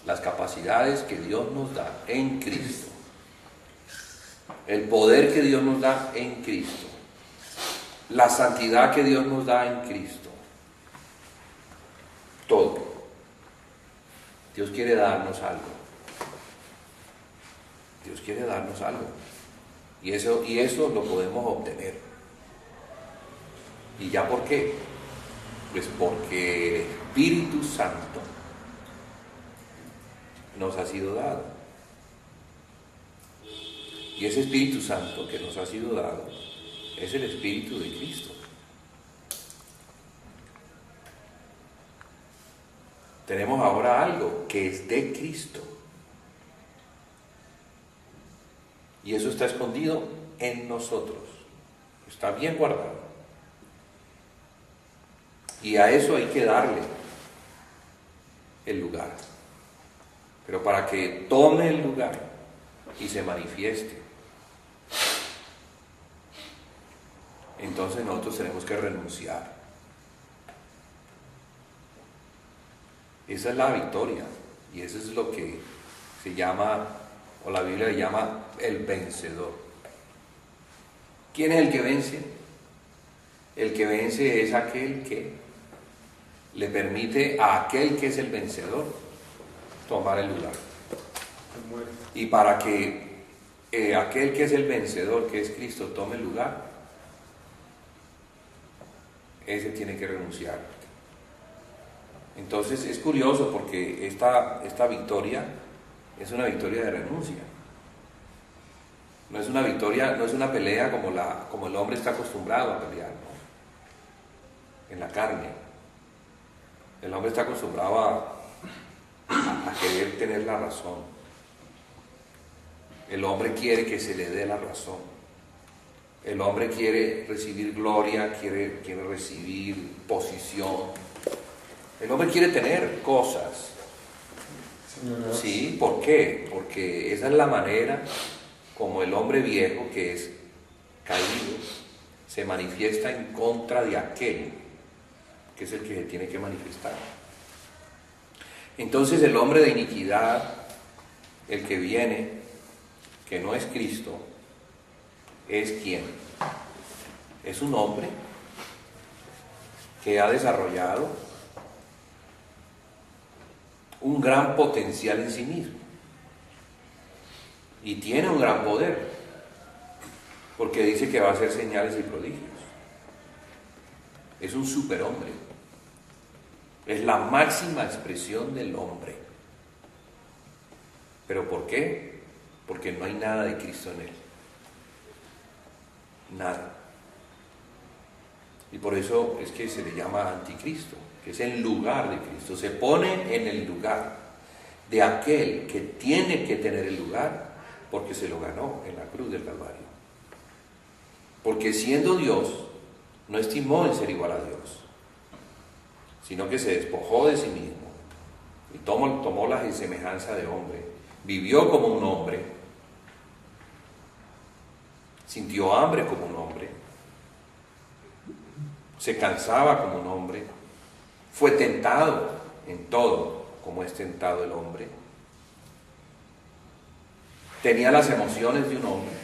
[SPEAKER 2] las capacidades que Dios nos da en Cristo, el poder que Dios nos da en Cristo, la santidad que Dios nos da en Cristo, todo. Dios quiere darnos algo. Dios quiere darnos algo. Y eso lo podemos obtener. ¿Y ya por qué? Pues porque el Espíritu Santo nos ha sido dado. Y ese Espíritu Santo que nos ha sido dado es el Espíritu de Cristo. Tenemos ahora algo que es de Cristo. Y eso está escondido en nosotros. Está bien guardado. Y a eso hay que darle el lugar. Pero para que tome el lugar y se manifieste, entonces nosotros tenemos que renunciar. Esa es la victoria. Y eso es lo que se llama, o la Biblia le llama, el vencedor. ¿Quién es el que vence? El que vence es aquel que le permite a aquel que es el vencedor tomar el lugar. Y para que aquel que es el vencedor, que es Cristo, tome el lugar, ese tiene que renunciar. Entonces es curioso porque esta victoria es una victoria de renuncia. No es una victoria, no es una pelea como el hombre está acostumbrado a pelear, ¿no? En la carne. El hombre está acostumbrado a querer tener la razón. El hombre quiere que se le dé la razón. El hombre quiere recibir gloria, quiere recibir posición. El hombre quiere tener cosas. Sí, ¿por qué? Porque esa es la manera como el hombre viejo, que es caído, se manifiesta en contra de aquel que es el que se tiene que manifestar. Entonces el hombre de iniquidad, el que viene, que no es Cristo, ¿es quién? Es un hombre que ha desarrollado un gran potencial en sí mismo y tiene un gran poder, porque dice que va a hacer señales y prodigios. Es un superhombre, es la máxima expresión del hombre. ¿Pero por qué? Porque no hay nada de Cristo en él, nada. Y por eso es que se le llama anticristo, que es en lugar de Cristo. Se pone en el lugar de aquel que tiene que tener el lugar, porque se lo ganó en la cruz del Calvario. Porque siendo Dios, no estimó en ser igual a Dios, sino que se despojó de sí mismo y tomó la semejanza de hombre, vivió como un hombre, sintió hambre como un hombre, se cansaba como un hombre, fue tentado en todo como es tentado el hombre, tenía las emociones de un hombre,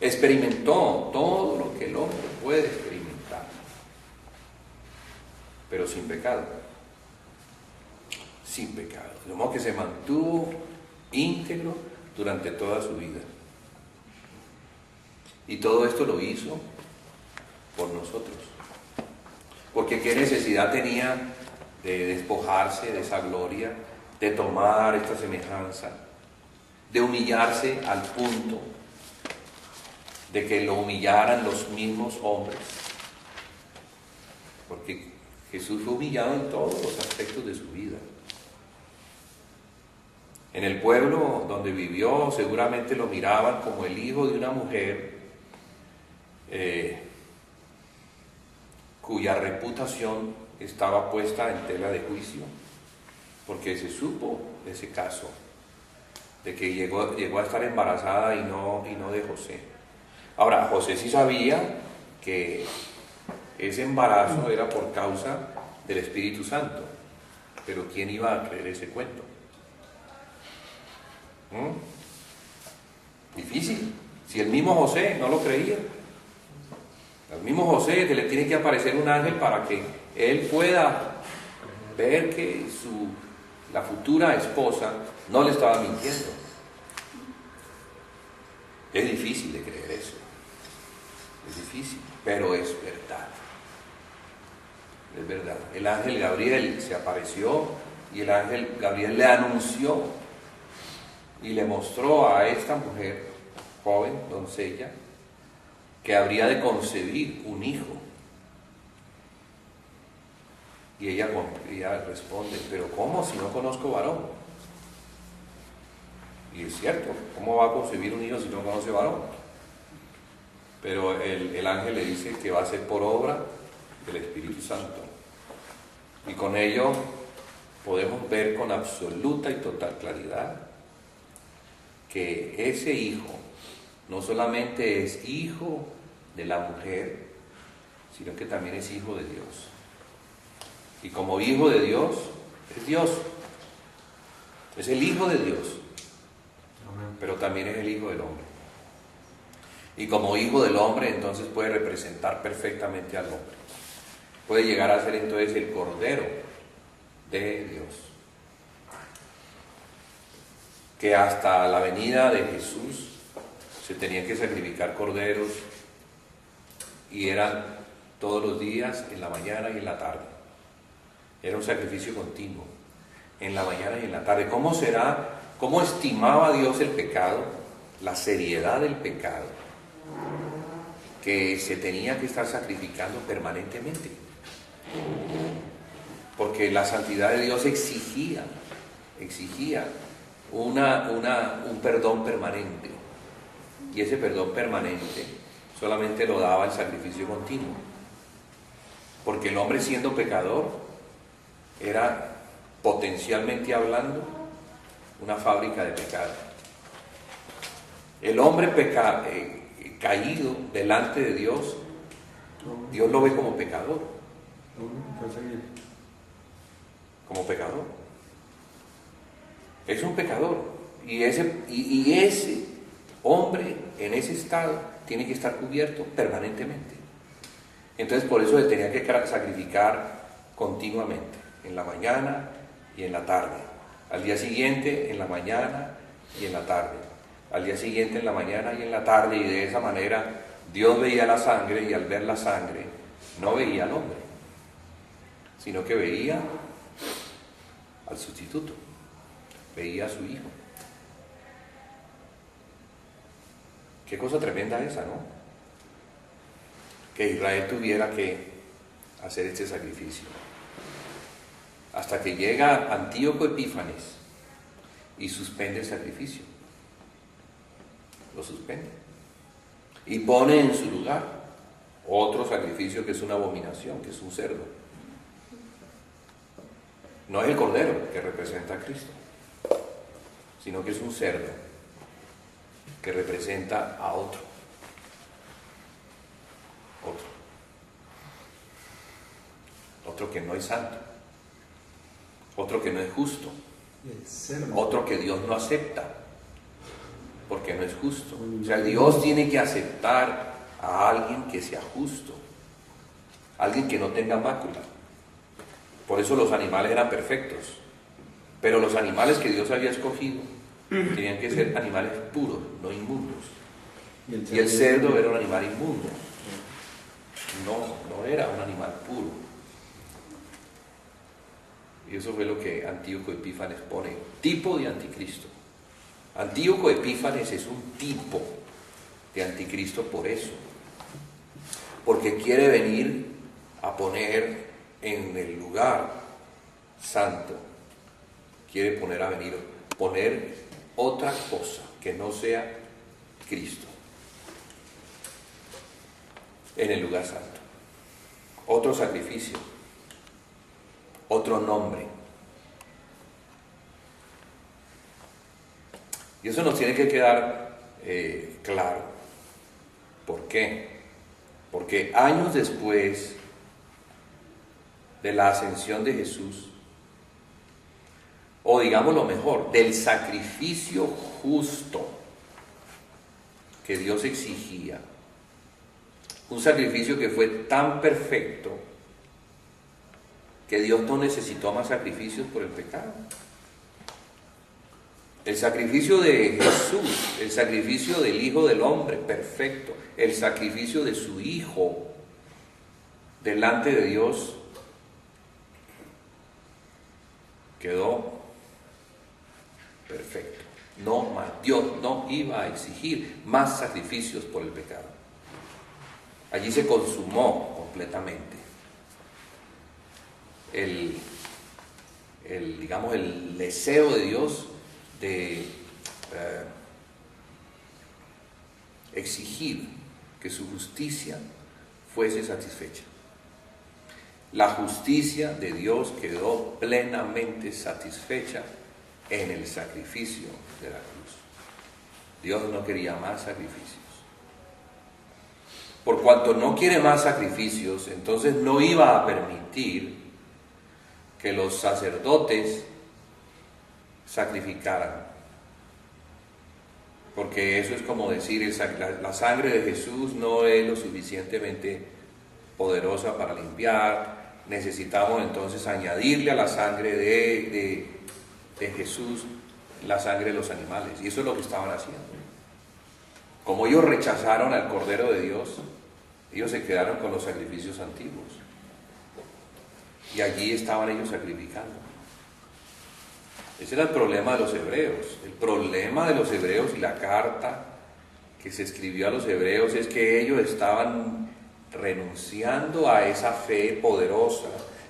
[SPEAKER 2] experimentó todo lo que el hombre puede experimentar, pero sin pecado. Sin pecado. De modo que se mantuvo íntegro durante toda su vida. Y todo esto lo hizo por nosotros. Porque qué necesidad tenía de despojarse de esa gloria, de tomar esta semejanza, de humillarse al punto de que lo humillaran los mismos hombres. Porque Jesús fue humillado en todos los aspectos de su vida. En el pueblo donde vivió seguramente lo miraban como el hijo de una mujer cuya reputación estaba puesta en tela de juicio, porque se supo de ese caso, de que llegó a estar embarazada y no de José. Ahora, José sí sabía que ese embarazo era por causa del Espíritu Santo, pero ¿quién iba a creer ese cuento? Difícil. Si el mismo José no lo creía, al mismo José que le tiene que aparecer un ángel para que él pueda ver que la futura esposa no le estaba mintiendo. Es difícil de creer eso, es difícil, pero es verdad. es verdad. El ángel Gabriel se apareció y el ángel Gabriel le anunció y le mostró a esta mujer, joven, doncella, que habría de concebir un hijo. Y ella responde, pero ¿cómo si no conozco varón? Y es cierto, ¿cómo va a concebir un hijo si no conoce varón? Pero el ángel le dice que va a ser por obra del Espíritu Santo. Y con ello podemos ver con absoluta y total claridad que ese hijo no solamente es hijo de la mujer, sino que también es hijo de Dios. Y como hijo de Dios, es Dios. Es el hijo de Dios, pero también es el hijo del hombre. Y como hijo del hombre, entonces puede representar perfectamente al hombre. Puede llegar a ser entonces el Cordero de Dios. Que hasta la venida de Jesús se tenían que sacrificar corderos y eran todos los días, en la mañana y en la tarde. Era un sacrificio continuo, en la mañana y en la tarde. ¿Cómo será? ¿Cómo estimaba Dios el pecado? La seriedad del pecado, que se tenía que estar sacrificando permanentemente. Porque la santidad de Dios exigía un perdón permanente. Y ese perdón permanente solamente lo daba el sacrificio continuo. Porque el hombre, siendo pecador, era potencialmente hablando una fábrica de pecado. El hombre caído delante de Dios, Dios lo ve como pecador. Como pecador. Es un pecador. Y ese hombre en ese estado tiene que estar cubierto permanentemente. Entonces por eso le tenía que sacrificar continuamente, en la mañana y en la tarde. Al día siguiente en la mañana y en la tarde. Al día siguiente en la mañana y en la tarde, y de esa manera Dios veía la sangre, y al ver la sangre no veía al hombre, sino que veía al sustituto, veía a su hijo. Qué cosa tremenda esa, ¿no? Que Israel tuviera que hacer este sacrificio. Hasta que llega Antíoco Epífanes y suspende el sacrificio. Lo suspende. Y pone en su lugar otro sacrificio que es una abominación, que es un cerdo. No es el cordero que representa a Cristo, sino que es un cerdo que representa a otro. Otro que no es santo, otro que no es justo, otro que Dios no acepta porque no es justo. O sea, Dios tiene que aceptar a alguien que sea justo, alguien que no tenga mácula. Por eso los animales eran perfectos, pero los animales que Dios había escogido tenían que ser animales puros, no inmundos. Y el cerdo era un animal inmundo, no era un animal puro. Y eso fue lo que Antíoco Epífanes pone, tipo de anticristo. Antíoco Epífanes es un tipo de anticristo por eso, porque quiere venir a poner en el lugar santo, quiere poner otra cosa que no sea Cristo en el lugar santo, otro sacrificio, otro nombre. Y eso nos tiene que quedar claro. ¿Por qué? Porque años después de la ascensión de Jesús, o digamos lo mejor, del sacrificio justo que Dios exigía, un sacrificio que fue tan perfecto que Dios no necesitó más sacrificios por el pecado. El sacrificio de Jesús, el sacrificio del Hijo del Hombre, perfecto, el sacrificio de su Hijo delante de Dios quedó perfecto. No más, Dios no iba a exigir más sacrificios por el pecado. Allí se consumó completamente digamos, el deseo de Dios de exigir que su justicia fuese satisfecha. La justicia de Dios quedó plenamente satisfecha en el sacrificio de la cruz. Dios no quería más sacrificios. Por cuanto no quiere más sacrificios, entonces no iba a permitir que los sacerdotes sacrificaran. Porque eso es como decir, la sangre de Jesús no es lo suficientemente poderosa para limpiar. Necesitamos entonces añadirle a la sangre de Jesús la sangre de los animales. Y eso es lo que estaban haciendo. Como ellos rechazaron al Cordero de Dios, ellos se quedaron con los sacrificios antiguos. Y allí estaban ellos sacrificando. Ese era el problema de los hebreos. El problema de los hebreos y la carta que se escribió a los hebreos es que ellos estaban renunciando a esa fe poderosa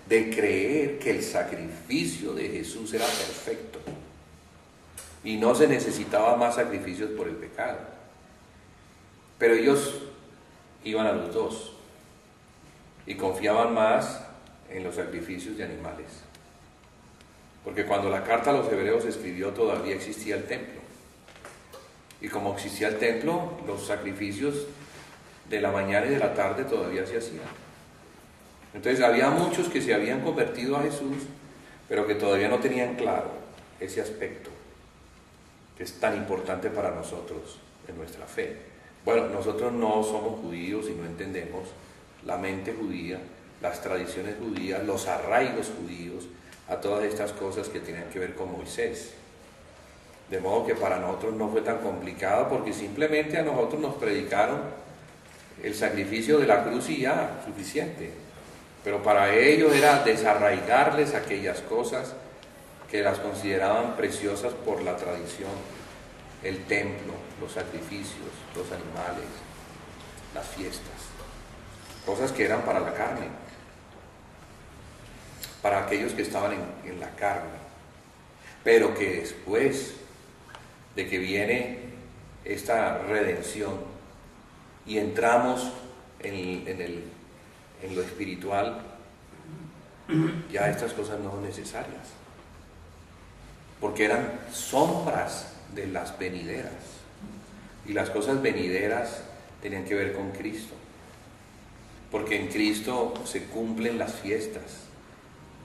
[SPEAKER 2] de creer que el sacrificio de Jesús era perfecto y no se necesitaba más sacrificios por el pecado. Pero ellos iban a los dos y confiaban más en los sacrificios de animales, porque cuando la carta a los hebreos se escribió todavía existía el templo, y como existía el templo, los sacrificios de la mañana y de la tarde todavía se hacían. Entonces había muchos que se habían convertido a Jesús, pero que todavía no tenían claro ese aspecto que es tan importante para nosotros en nuestra fe. Bueno, nosotros no somos judíos y no entendemos la mente judía, las tradiciones judías, los arraigos judíos, a todas estas cosas que tienen que ver con Moisés. De modo que para nosotros no fue tan complicado, porque simplemente a nosotros nos predicaron el sacrificio de la cruz y ya, suficiente. Pero para ellos era desarraigarles aquellas cosas que las consideraban preciosas por la tradición, el templo, los sacrificios, los animales, las fiestas, cosas que eran para la carne, para aquellos que estaban en la carne, pero que después de que viene esta redención y entramos en lo espiritual, ya estas cosas no son necesarias, porque eran sombras de las venideras, y las cosas venideras tenían que ver con Cristo, porque en Cristo se cumplen las fiestas.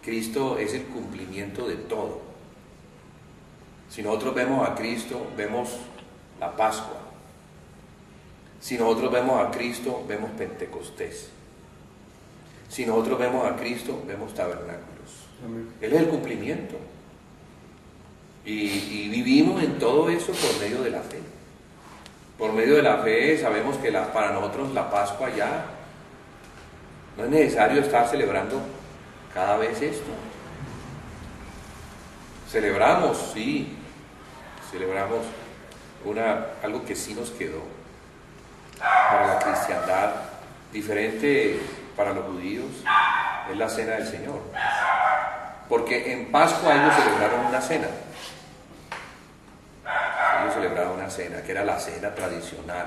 [SPEAKER 2] Cristo es el cumplimiento de todo. Si nosotros vemos a Cristo, vemos la Pascua. Si nosotros vemos a Cristo, vemos Pentecostés. Si nosotros vemos a Cristo, vemos tabernáculos. Amén. Él es el cumplimiento. Y vivimos en todo eso por medio de la fe. Por medio de la fe sabemos que para nosotros la Pascua ya no es necesario estar celebrando cada vez esto. Celebramos, sí, celebramos algo que sí nos quedó para la cristiandad, diferente para los judíos, es la cena del Señor. Porque en Pascua ellos celebraron una cena. Ellos celebraron una cena, que era la cena tradicional,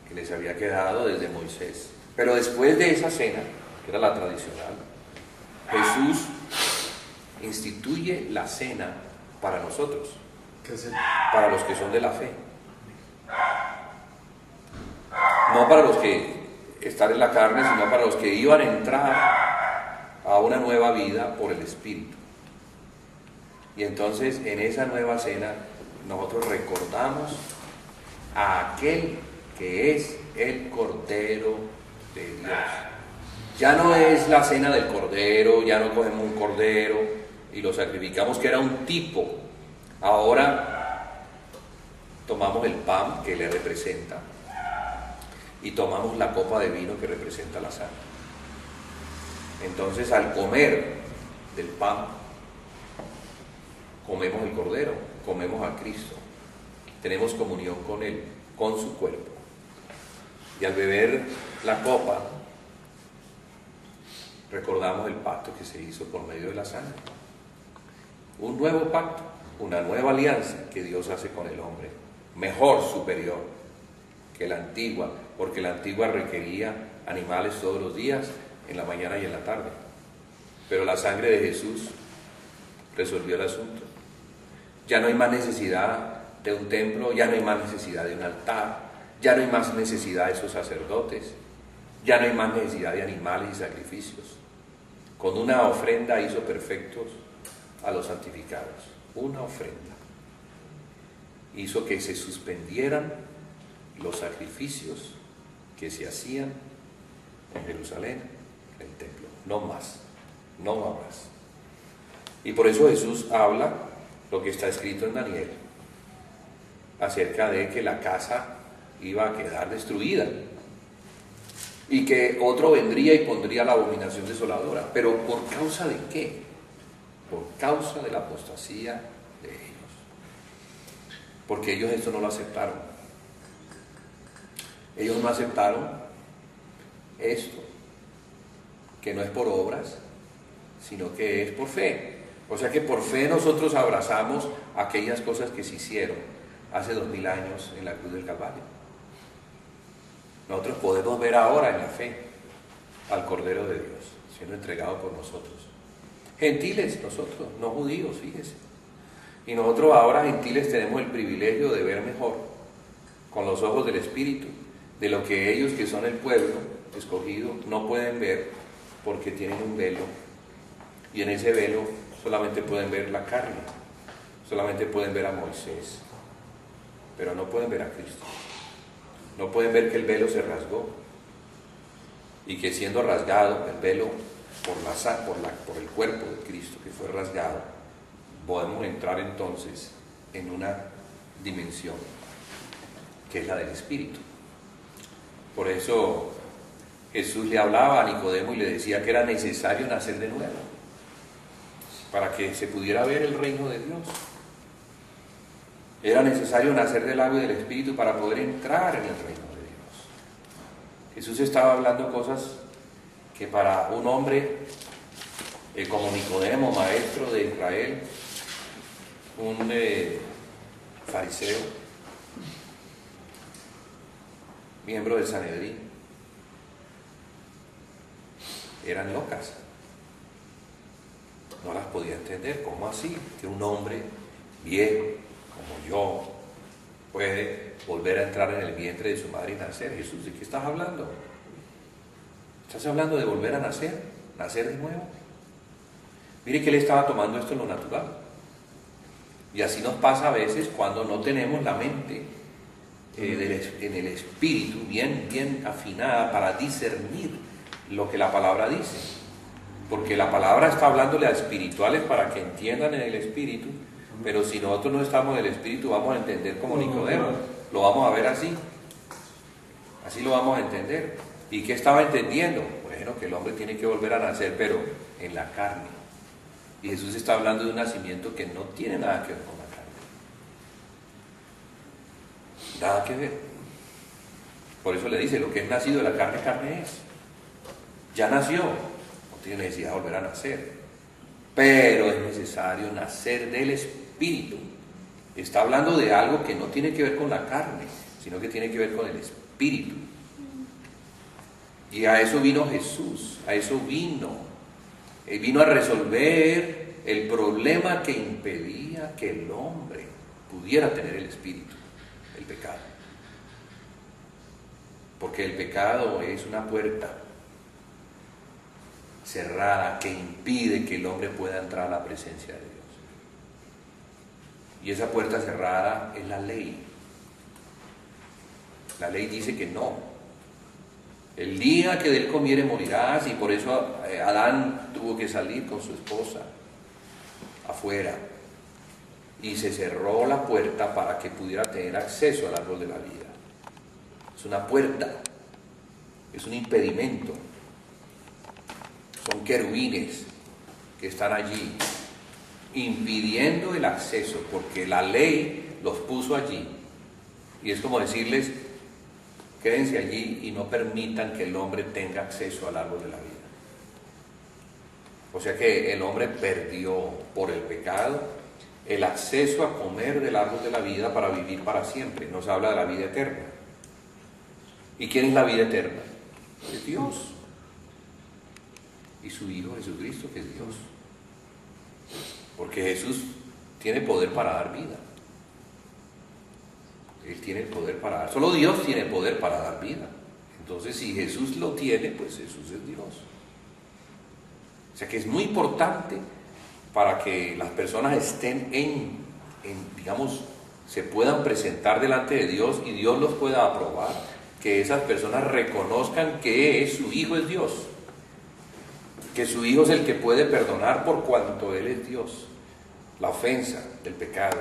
[SPEAKER 2] que les había quedado desde Moisés. Pero después de esa cena, que era la tradicional, Jesús instituye la cena para nosotros, para los que son de la fe. No para los que están en la carne, sino para los que iban a entrar a una nueva vida por el Espíritu. Y entonces en esa nueva cena nosotros recordamos a aquel que es el Cordero de Dios. Ya no es la cena del Cordero, ya no cogemos un Cordero y lo sacrificamos, que era un tipo. Ahora tomamos el pan que le representa y tomamos la copa de vino que representa la sangre. Entonces, al comer del pan comemos el Cordero, comemos a Cristo, tenemos comunión con Él, con su cuerpo. Y al beber la copa, recordamos el pacto que se hizo por medio de la sangre. Un nuevo pacto, una nueva alianza que Dios hace con el hombre, mejor, superior que la antigua, porque la antigua requería animales todos los días, en la mañana y en la tarde. Pero la sangre de Jesús resolvió el asunto. Ya no hay más necesidad de un templo, ya no hay más necesidad de un altar, ya no hay más necesidad de esos sacerdotes, ya no hay más necesidad de animales y sacrificios. Con una ofrenda hizo perfectos a los santificados. Una ofrenda hizo que se suspendieran los sacrificios que se hacían en Jerusalén, en el templo. No más, no más. Y por eso Jesús habla lo que está escrito en Daniel acerca de que la casa iba a quedar destruida y que otro vendría y pondría la abominación desoladora. ¿Pero por causa de qué? Por causa de la apostasía de ellos. Porque ellos esto no lo aceptaron. Ellos no aceptaron esto, que no es por obras, sino que es por fe. O sea que por fe nosotros abrazamos aquellas cosas que se hicieron hace 2000 años en la cruz del Calvario. Nosotros podemos ver ahora en la fe al Cordero de Dios siendo entregado por nosotros. Gentiles nosotros, no judíos, fíjese. Y nosotros ahora gentiles tenemos el privilegio de ver mejor, con los ojos del Espíritu, de lo que ellos que son el pueblo escogido no pueden ver porque tienen un velo. Y en ese velo solamente pueden ver la carne, solamente pueden ver a Moisés, pero no pueden ver a Cristo. No pueden ver que el velo se rasgó y que siendo rasgado el velo por el cuerpo de Cristo que fue rasgado, podemos entrar entonces en una dimensión que es la del Espíritu. Por eso Jesús le hablaba a Nicodemo y le decía que era necesario nacer de nuevo para que se pudiera ver el reino de Dios. Era necesario nacer del agua y del Espíritu para poder entrar en el reino de Dios. Jesús estaba hablando cosas que para un hombre como Nicodemo, maestro de Israel, un fariseo, miembro del Sanedrín, eran locas. No las podía entender. ¿Cómo así? Que un hombre viejo como yo puede volver a entrar en el vientre de su madre y nacer. Jesús, ¿de qué estás hablando? ¿Estás hablando de volver a nacer? ¿Nacer de nuevo? Mire que él estaba tomando esto en lo natural. Y así nos pasa a veces cuando no tenemos la mente en el espíritu bien afinada para discernir lo que la palabra dice. Porque la palabra está hablándole a espirituales para que entiendan en el espíritu, pero si nosotros no estamos en el espíritu vamos a entender como Nicodemo, lo vamos a ver así lo vamos a entender. ¿Y qué estaba entendiendo? Bueno, que el hombre tiene que volver a nacer, pero en la carne. Y Jesús está hablando de un nacimiento que no tiene nada que ver con la carne. Nada que ver. Por eso le dice, lo que es nacido de la carne, carne es. Ya nació, no tiene necesidad de volver a nacer. Pero es necesario nacer del Espíritu. Está hablando de algo que no tiene que ver con la carne, sino que tiene que ver con el Espíritu. Y a eso vino Jesús, a eso vino. Él vino a resolver el problema que impedía que el hombre pudiera tener el Espíritu, el pecado. Porque el pecado es una puerta cerrada que impide que el hombre pueda entrar a la presencia de Dios. Y esa puerta cerrada es la ley. La ley dice que no. El día que de él comiere morirás, y por eso Adán tuvo que salir con su esposa afuera. Y se cerró la puerta para que pudiera tener acceso al árbol de la vida. Es una puerta, es un impedimento. Son querubines que están allí impidiendo el acceso, porque la ley los puso allí. Y es como decirles, quédense allí y no permitan que el hombre tenga acceso al árbol de la vida. O sea que el hombre perdió por el pecado el acceso a comer del árbol de la vida para vivir para siempre. Nos habla de la vida eterna. ¿Y quién es la vida eterna? Es Dios. Y su Hijo Jesucristo, que es Dios. Porque Jesús tiene poder para dar vida. Él tiene el poder para dar. Solo Dios tiene poder para dar vida. Entonces, si Jesús lo tiene, pues Jesús es Dios. O sea que es muy importante para que las personas estén digamos, se puedan presentar delante de Dios y Dios los pueda aprobar, que esas personas reconozcan que su Hijo es Dios, que su Hijo es el que puede perdonar por cuanto Él es Dios. La ofensa del pecado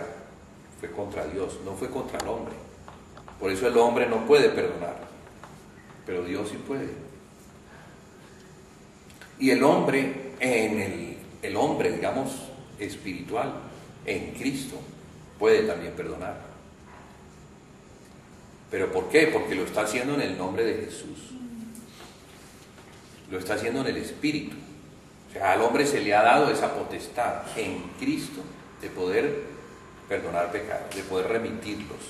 [SPEAKER 2] fue contra Dios, no fue contra el hombre. Por eso el hombre no puede perdonar, pero Dios sí puede. Y el hombre, el hombre, digamos, espiritual, en Cristo, puede también perdonar. ¿Pero por qué? Porque lo está haciendo en el nombre de Jesús. Lo está haciendo en el Espíritu. O sea, al hombre se le ha dado esa potestad en Cristo de poder perdonar pecados, de poder remitirlos,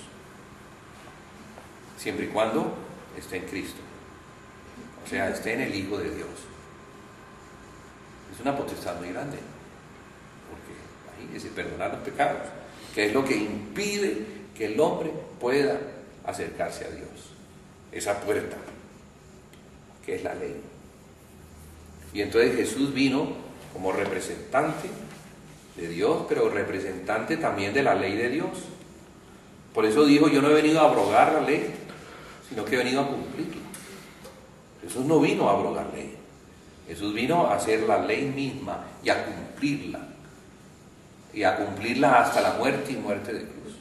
[SPEAKER 2] siempre y cuando esté en Cristo. O sea, esté en el Hijo de Dios. Es una potestad muy grande, porque imagínense, perdonar los pecados, que es lo que impide que el hombre pueda acercarse a Dios. Esa puerta, que es la ley. Y entonces Jesús vino como representante de Dios, pero representante también de la ley de Dios. Por eso dijo, yo no he venido a abrogar la ley, sino que he venido a cumplirla. Jesús no vino a abrogar ley. Jesús vino a hacer la ley misma y a cumplirla. Y a cumplirla hasta la muerte y muerte de cruz.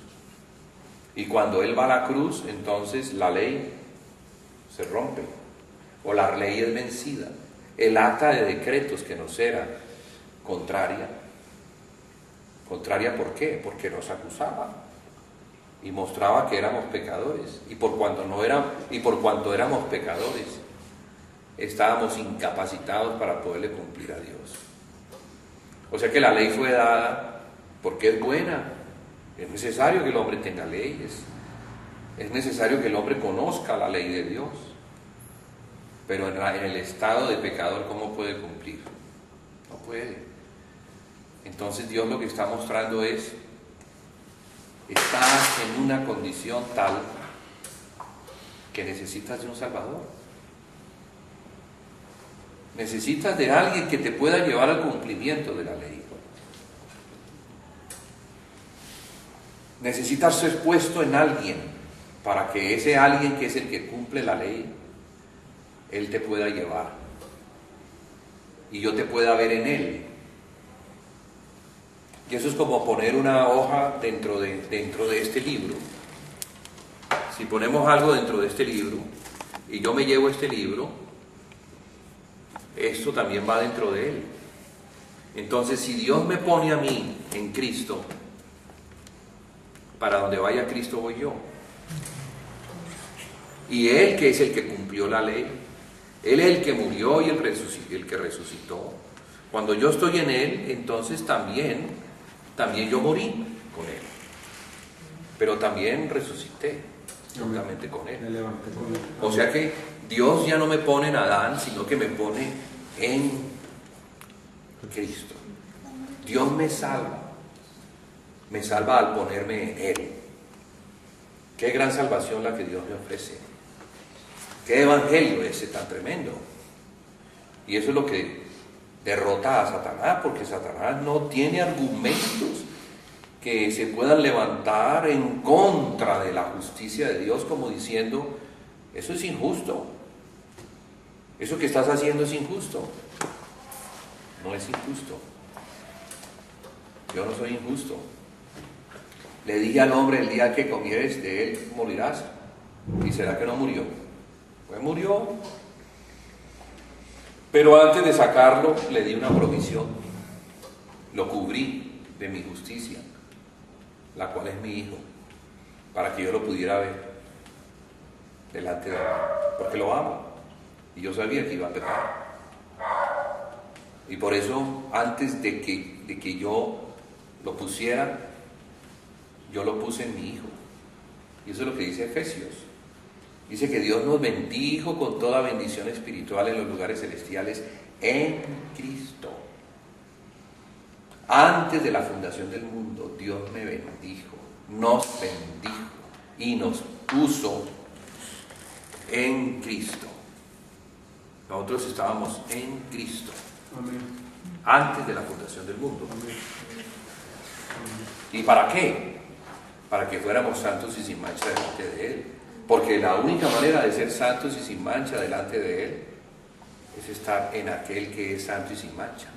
[SPEAKER 2] Y cuando Él va a la cruz, entonces la ley se rompe, o la ley es vencida. El acta de decretos que nos era contraria. ¿Contraria por qué? Porque nos acusaba y mostraba que éramos pecadores. Y por cuanto éramos pecadores, estábamos incapacitados para poderle cumplir a Dios. O sea que la ley fue dada porque es buena. Es necesario que el hombre tenga leyes. Es necesario que el hombre conozca la ley de Dios. Pero en el estado de pecador, ¿cómo puede cumplir? No puede. Entonces Dios lo que está mostrando es, estás en una condición tal que necesitas de un Salvador. Necesitas de alguien que te pueda llevar al cumplimiento de la ley. Necesitas ser puesto en alguien para que ese alguien que es el que cumple la ley, Él te pueda llevar y yo te pueda ver en Él. Y eso es como poner una hoja dentro de este libro. Si ponemos algo dentro de este libro y yo me llevo este libro, esto también va dentro de él. Entonces, si Dios me pone a mí en Cristo, para donde vaya Cristo voy yo. Y Él, que es el que cumplió la ley, Él es el que murió y el que resucitó. Cuando yo estoy en Él, entonces también yo morí con Él. Pero también resucité juntamente con Él. O sea que Dios ya no me pone en Adán, sino que me pone en Cristo. Dios me salva al ponerme en Él. Qué gran salvación la que Dios me ofrece. Qué evangelio ese tan tremendo. Y eso es lo que derrota a Satanás, porque Satanás no tiene argumentos que se puedan levantar en contra de la justicia de Dios, como diciendo, eso es injusto. Eso que estás haciendo es injusto. No es injusto. Yo no soy injusto. Le dije al hombre, el día que comieres de él morirás. ¿Y será que no murió? Pues murió. Pero antes de sacarlo le di una provisión. Lo cubrí de mi justicia, la cual es mi Hijo, para que yo lo pudiera ver delante de él, porque lo amo, y yo sabía que iba a pecar. Y por eso, antes de que yo lo pusiera, yo lo puse en mi Hijo. Y eso es lo que dice Efesios. Dice que Dios nos bendijo con toda bendición espiritual en los lugares celestiales en Cristo. Antes de la fundación del mundo, Dios me bendijo, nos bendijo y nos puso en Cristo. Nosotros estábamos en Cristo.
[SPEAKER 3] Amén.
[SPEAKER 2] Antes de la fundación del mundo.
[SPEAKER 3] Amén.
[SPEAKER 2] ¿Y para qué? Para que fuéramos santos y sin mancha delante de Él. Porque la única manera de ser santos y sin mancha delante de Él es estar en aquel que es santo y sin mancha.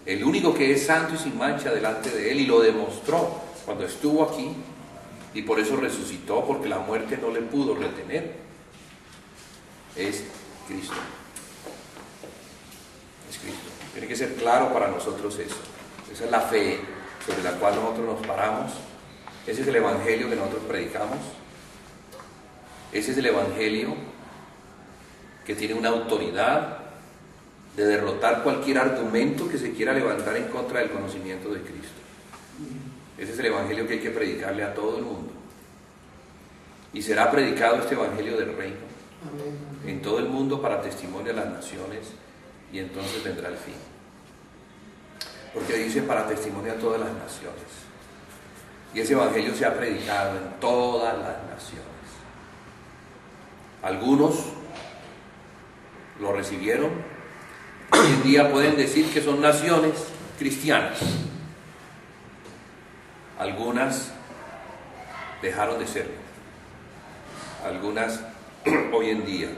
[SPEAKER 2] El único que es santo y sin mancha delante de Él, y lo demostró cuando estuvo aquí, y por eso resucitó, porque la muerte no le pudo retener, es Cristo. Es Cristo. Tiene que ser claro para nosotros eso. Esa es la fe sobre la cual nosotros nos paramos. Ese es el evangelio que nosotros predicamos. Ese es el evangelio que tiene una autoridad de derrotar cualquier argumento que se quiera levantar en contra del conocimiento de Cristo. Ese es el evangelio que hay que predicarle a todo el mundo. Y será predicado este evangelio del reino en todo el mundo para testimonio a las naciones, y entonces vendrá el fin. Porque dice para testimonio a todas las naciones. Y ese evangelio se ha predicado en todas las naciones. Algunos lo recibieron. Hoy en día pueden decir que son naciones cristianas. Algunas dejaron de serlo. Algunas hoy en día,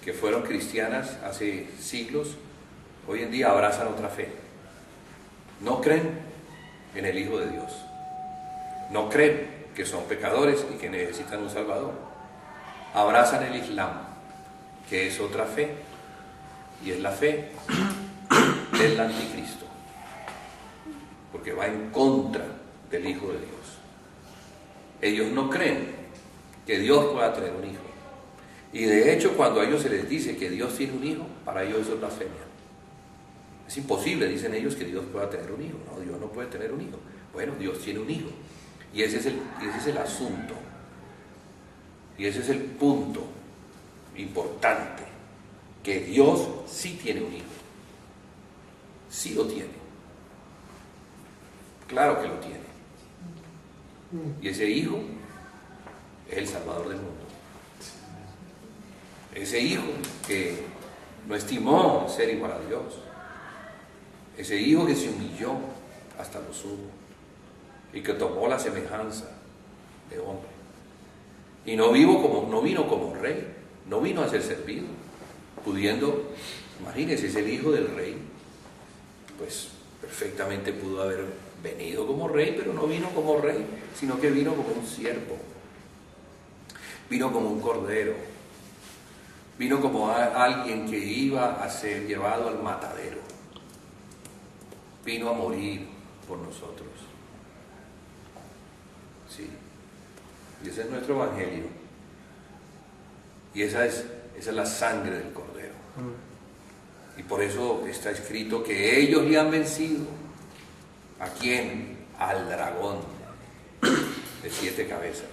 [SPEAKER 2] que fueron cristianas hace siglos, hoy en día abrazan otra fe. No creen en el Hijo de Dios. No creen que son pecadores y que necesitan un Salvador. Abrazan el Islam, que es otra fe, y es la fe del anticristo, porque va en contra del Hijo de Dios. Ellos no creen que Dios pueda tener un hijo. Y de hecho, cuando a ellos se les dice que Dios tiene un hijo, para ellos eso es blasfemia. Es imposible, dicen ellos, que Dios pueda tener un hijo. No, Dios no puede tener un hijo. Bueno, Dios tiene un hijo. Y ese es el asunto. Y ese es el punto importante. Que Dios sí tiene un hijo. Sí lo tiene. Claro que lo tiene. Y ese hijo es el Salvador del mundo. Ese hijo que no estimó ser igual a Dios. Ese hijo que se humilló hasta lo sumo y que tomó la semejanza de hombre. Y no vino como rey, no vino a ser servido, pudiendo, imagínense, es el hijo del rey, pues perfectamente pudo haber venido como rey, pero no vino como rey, sino que vino como un siervo, vino como un cordero, vino como alguien que iba a ser llevado al matadero, vino a morir por nosotros. Sí. Y ese es nuestro evangelio. Y esa es la sangre del Cordero. Y por eso está escrito que ellos le han vencido. ¿A quién? Al dragón de 7 cabezas.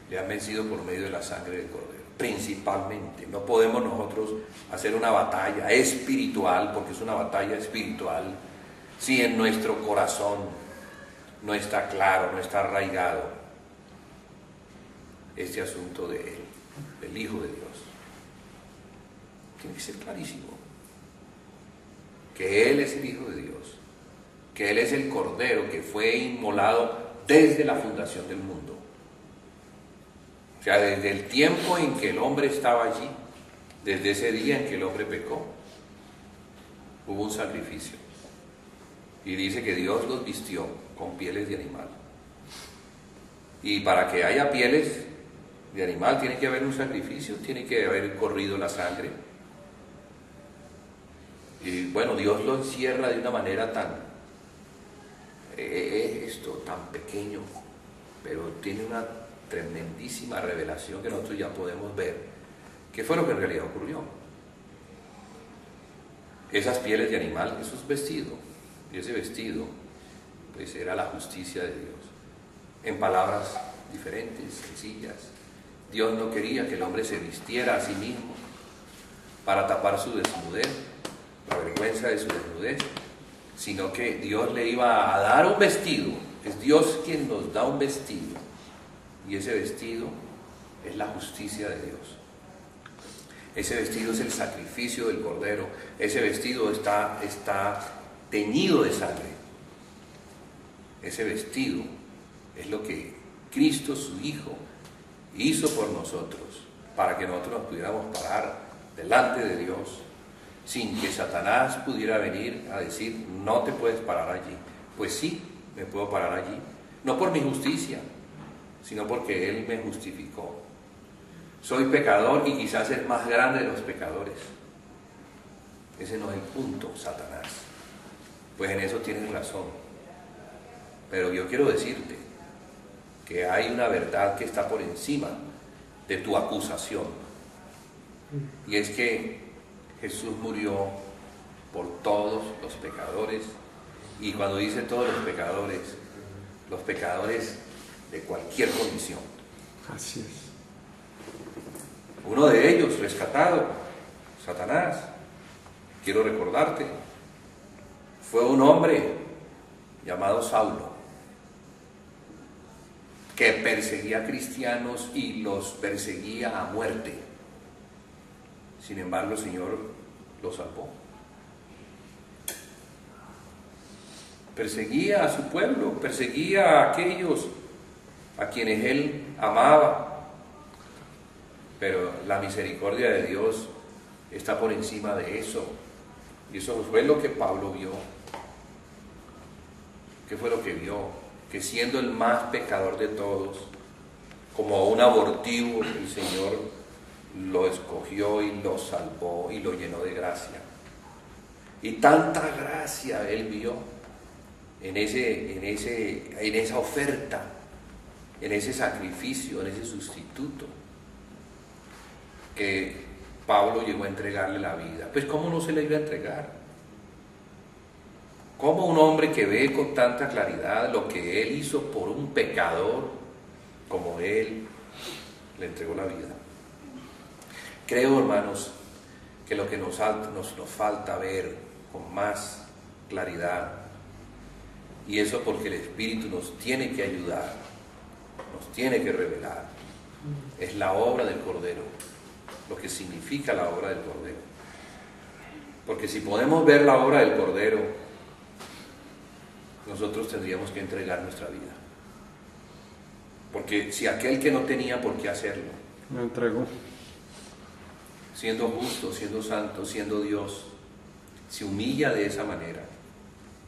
[SPEAKER 2] Le han vencido por medio de la sangre del Cordero. Principalmente. No podemos nosotros hacer una batalla espiritual, porque es una batalla espiritual, si en nuestro corazón no está claro, no está arraigado este asunto de Él, del Hijo de Dios. Tiene que ser clarísimo que Él es el Hijo de Dios, que Él es el Cordero que fue inmolado desde la fundación del mundo. O sea, desde el tiempo en que el hombre estaba allí, desde ese día en que el hombre pecó, hubo un sacrificio. Y dice que Dios los vistió con pieles de animal. Y para que haya pieles de animal tiene que haber un sacrificio, tiene que haber corrido la sangre. Y bueno, Dios lo encierra de una manera tan pequeño, pero tiene una tremendísima revelación que nosotros ya podemos ver qué fue lo que en realidad ocurrió. Esas pieles de animal, eso es vestido, y ese vestido pues era la justicia de Dios. En palabras diferentes, sencillas, Dios no quería que el hombre se vistiera a sí mismo para tapar su desnudez, la vergüenza de su desnudez, sino que Dios le iba a dar un vestido. Es Dios quien nos da un vestido, y ese vestido es la justicia de Dios. Ese vestido es el sacrificio del Cordero. Ese vestido está teñido de sangre. Ese vestido es lo que Cristo, su Hijo, hizo por nosotros, para que nosotros nos pudiéramos parar delante de Dios, sin que Satanás pudiera venir a decir, no te puedes parar allí. Pues sí, me puedo parar allí, no por mi justicia, sino porque Él me justificó. Soy pecador y quizás el más grande de los pecadores. Ese no es el punto, Satanás. Pues en eso tienes razón. Pero yo quiero decirte que hay una verdad que está por encima de tu acusación. Y es que Jesús murió por todos los pecadores. Y cuando dice todos los pecadores de cualquier condición.
[SPEAKER 3] Así es.
[SPEAKER 2] Uno de ellos, rescatado, Satanás, quiero recordarte, fue un hombre llamado Saulo, que perseguía a cristianos y los perseguía a muerte. Sin embargo, el Señor lo salvó. Perseguía a su pueblo, perseguía a aquellos a quienes Él amaba. Pero la misericordia de Dios está por encima de eso. Y eso fue lo que Pablo vio. ¿Qué fue lo que vio? Que siendo el más pecador de todos, como un abortivo, el Señor lo escogió y lo salvó y lo llenó de gracia. Y tanta gracia Él vio en esa oferta, en ese sacrificio, en ese sustituto, que Pablo llegó a entregarle la vida. Pues ¿cómo no se le iba a entregar? ¿Cómo un hombre que ve con tanta claridad lo que Él hizo por un pecador como Él, le entregó la vida? Creo, hermanos, que lo que nos falta ver con más claridad, y eso porque el Espíritu nos tiene que ayudar, nos tiene que revelar, es la obra del Cordero, lo que significa la obra del Cordero. Porque si podemos ver la obra del Cordero, nosotros tendríamos que entregar nuestra vida. Porque si aquel que no tenía por qué hacerlo,
[SPEAKER 3] Me entregó.
[SPEAKER 2] siendo justo, siendo santo, siendo Dios, se humilla de esa manera.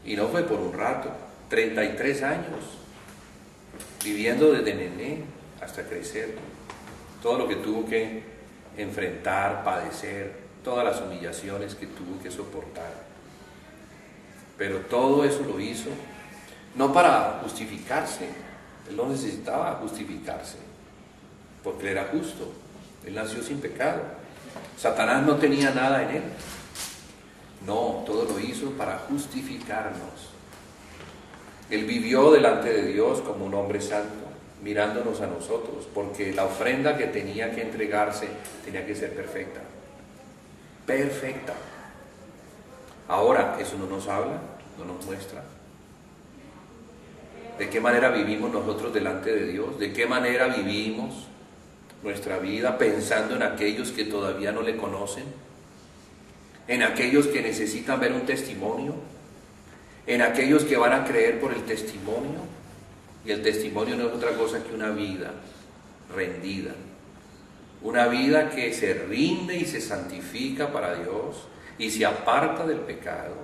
[SPEAKER 2] Y no fue por un rato, 33 años, viviendo desde nené hasta crecer. Todo lo que tuvo que enfrentar, padecer, todas las humillaciones que tuvo que soportar. Pero todo eso lo hizo no para justificarse. Él no necesitaba justificarse, porque él era justo. Él nació sin pecado. Satanás no tenía nada en él. No, todo lo hizo para justificarnos. Él vivió delante de Dios como un hombre santo, mirándonos a nosotros, porque la ofrenda que tenía que entregarse tenía que ser perfecta. Perfecta. Ahora, eso no nos habla, no nos muestra. ¿De qué manera vivimos nosotros delante de Dios? ¿De qué manera vivimos nuestra vida pensando en aquellos que todavía no le conocen? ¿En aquellos que necesitan ver un testimonio? ¿En aquellos que van a creer por el testimonio? Y el testimonio no es otra cosa que una vida rendida. Una vida que se rinde y se santifica para Dios y se aparta del pecado.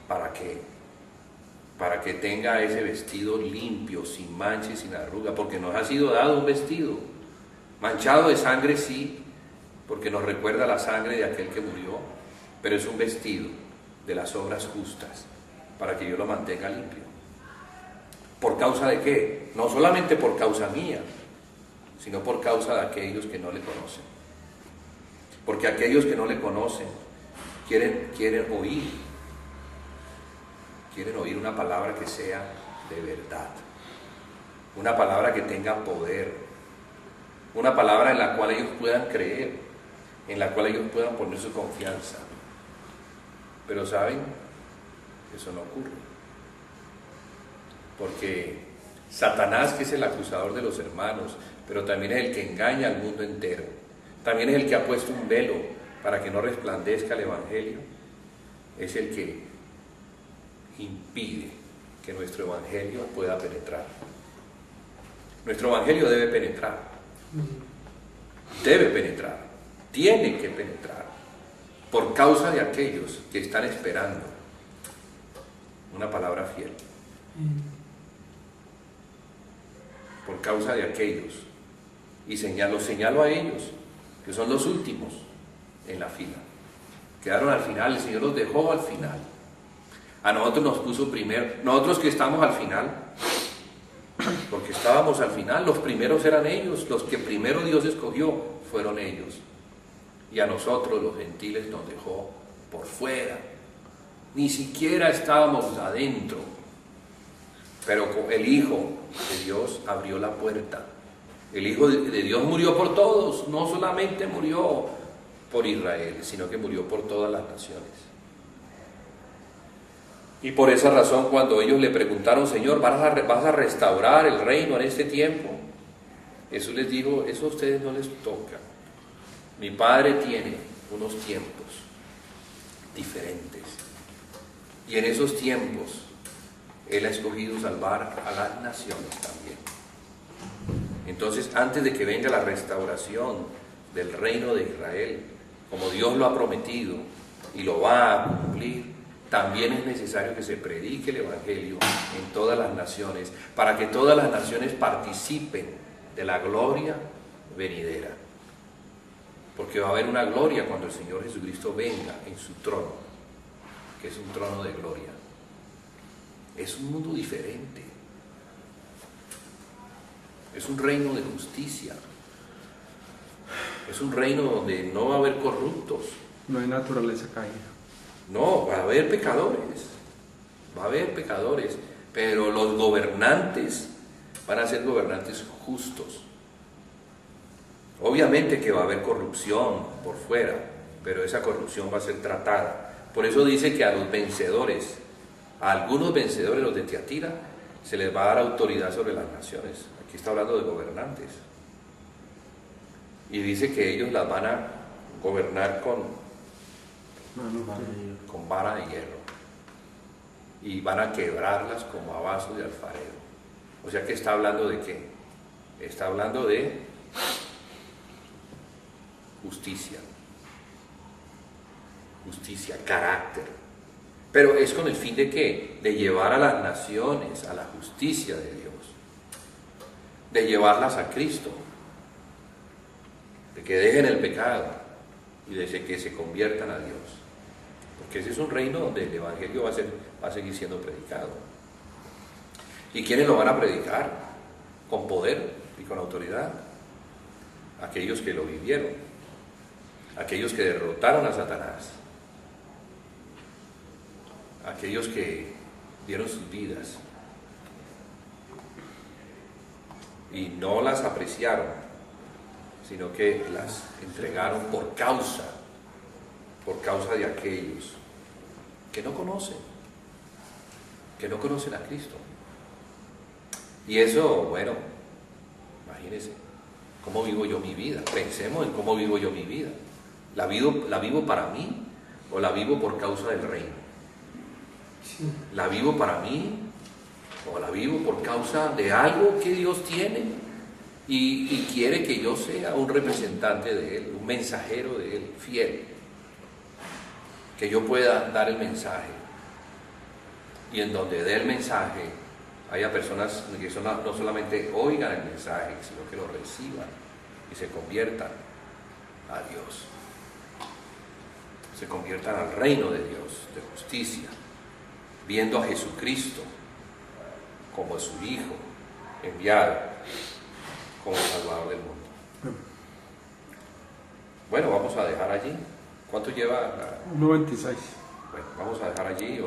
[SPEAKER 2] ¿Para qué? Para que tenga ese vestido limpio, sin mancha y sin arruga, porque nos ha sido dado un vestido, manchado de sangre sí, porque nos recuerda la sangre de aquel que murió, pero es un vestido de las obras justas para que yo lo mantenga limpio. ¿Por causa de qué? No solamente por causa mía, sino por causa de aquellos que no le conocen. Porque aquellos que no le conocen quieren oír una palabra que sea de verdad, una palabra que tenga poder, una palabra en la cual ellos puedan creer, en la cual ellos puedan poner su confianza. Pero ¿saben? Eso no ocurre. Porque Satanás, que es el acusador de los hermanos, pero también es el que engaña al mundo entero, también es el que ha puesto un velo para que no resplandezca el Evangelio, es el que impide que nuestro Evangelio pueda penetrar. Nuestro Evangelio debe penetrar, tiene que penetrar, por causa de aquellos que están esperando una palabra fiel, por causa de aquellos, y los señalo a ellos, que son los últimos en la fila, quedaron al final, el Señor los dejó al final. A nosotros nos puso primero, nosotros que estamos al final, porque estábamos al final, los primeros eran ellos, los que primero Dios escogió fueron ellos, y a nosotros los gentiles nos dejó por fuera, ni siquiera estábamos adentro, pero el Hijo de Dios abrió la puerta. El Hijo de Dios murió por todos, no solamente murió por Israel, sino que murió por todas las naciones. Y por esa razón, cuando ellos le preguntaron, Señor, ¿vas a restaurar el reino en este tiempo? Jesús les dijo, eso a ustedes no les toca. Mi Padre tiene unos tiempos diferentes. Y en esos tiempos, Él ha escogido salvar a las naciones también. Entonces, antes de que venga la restauración del reino de Israel, como Dios lo ha prometido y lo va a cumplir, también es necesario que se predique el Evangelio en todas las naciones, para que todas las naciones participen de la gloria venidera. Porque va a haber una gloria cuando el Señor Jesucristo venga en su trono, que es un trono de gloria. Es un mundo diferente. Es un reino de justicia. Es un reino donde no va a haber corruptos.
[SPEAKER 3] No hay naturaleza caída.
[SPEAKER 2] No, va a haber pecadores, pero los gobernantes van a ser gobernantes justos. Obviamente que va a haber corrupción por fuera, pero esa corrupción va a ser tratada. Por eso dice que a los vencedores, a algunos vencedores, los de Tiatira, se les va a dar autoridad sobre las naciones. Aquí está hablando de gobernantes. Y dice que ellos las van a gobernar con vara de hierro. Y van a quebrarlas como a vaso de alfarero. O sea que está hablando de qué? Está hablando de justicia. Justicia, carácter. Pero es con el fin de ¿qué? De llevar a las naciones a la justicia de Dios. De llevarlas a Cristo. De que dejen el pecado y de que se conviertan a Dios. Porque ese es un reino donde el Evangelio va a seguir siendo predicado. ¿Y quiénes lo van a predicar? Con poder y con autoridad. Aquellos que lo vivieron. Aquellos que derrotaron a Satanás. Aquellos que dieron sus vidas y no las apreciaron, sino que las entregaron por causa de aquellos que no conocen a Cristo. Y eso, bueno, imagínense, ¿cómo vivo yo mi vida? Pensemos en cómo vivo yo mi vida. ¿La vivo para mí o la vivo por causa del reino? ¿La vivo para mí o la vivo por causa de algo que Dios tiene y quiere que yo sea un representante de Él, un mensajero de Él, fiel? Que yo pueda dar el mensaje y en donde dé el mensaje haya personas que no solamente oigan el mensaje, sino que lo reciban y se conviertan a Dios. se conviertan al reino de Dios, de justicia, viendo a Jesucristo como su Hijo enviado, como Salvador del mundo. Bueno, vamos a dejar allí. ¿Cuánto lleva?
[SPEAKER 3] 1:26.
[SPEAKER 2] Bueno, vamos a dejar allí.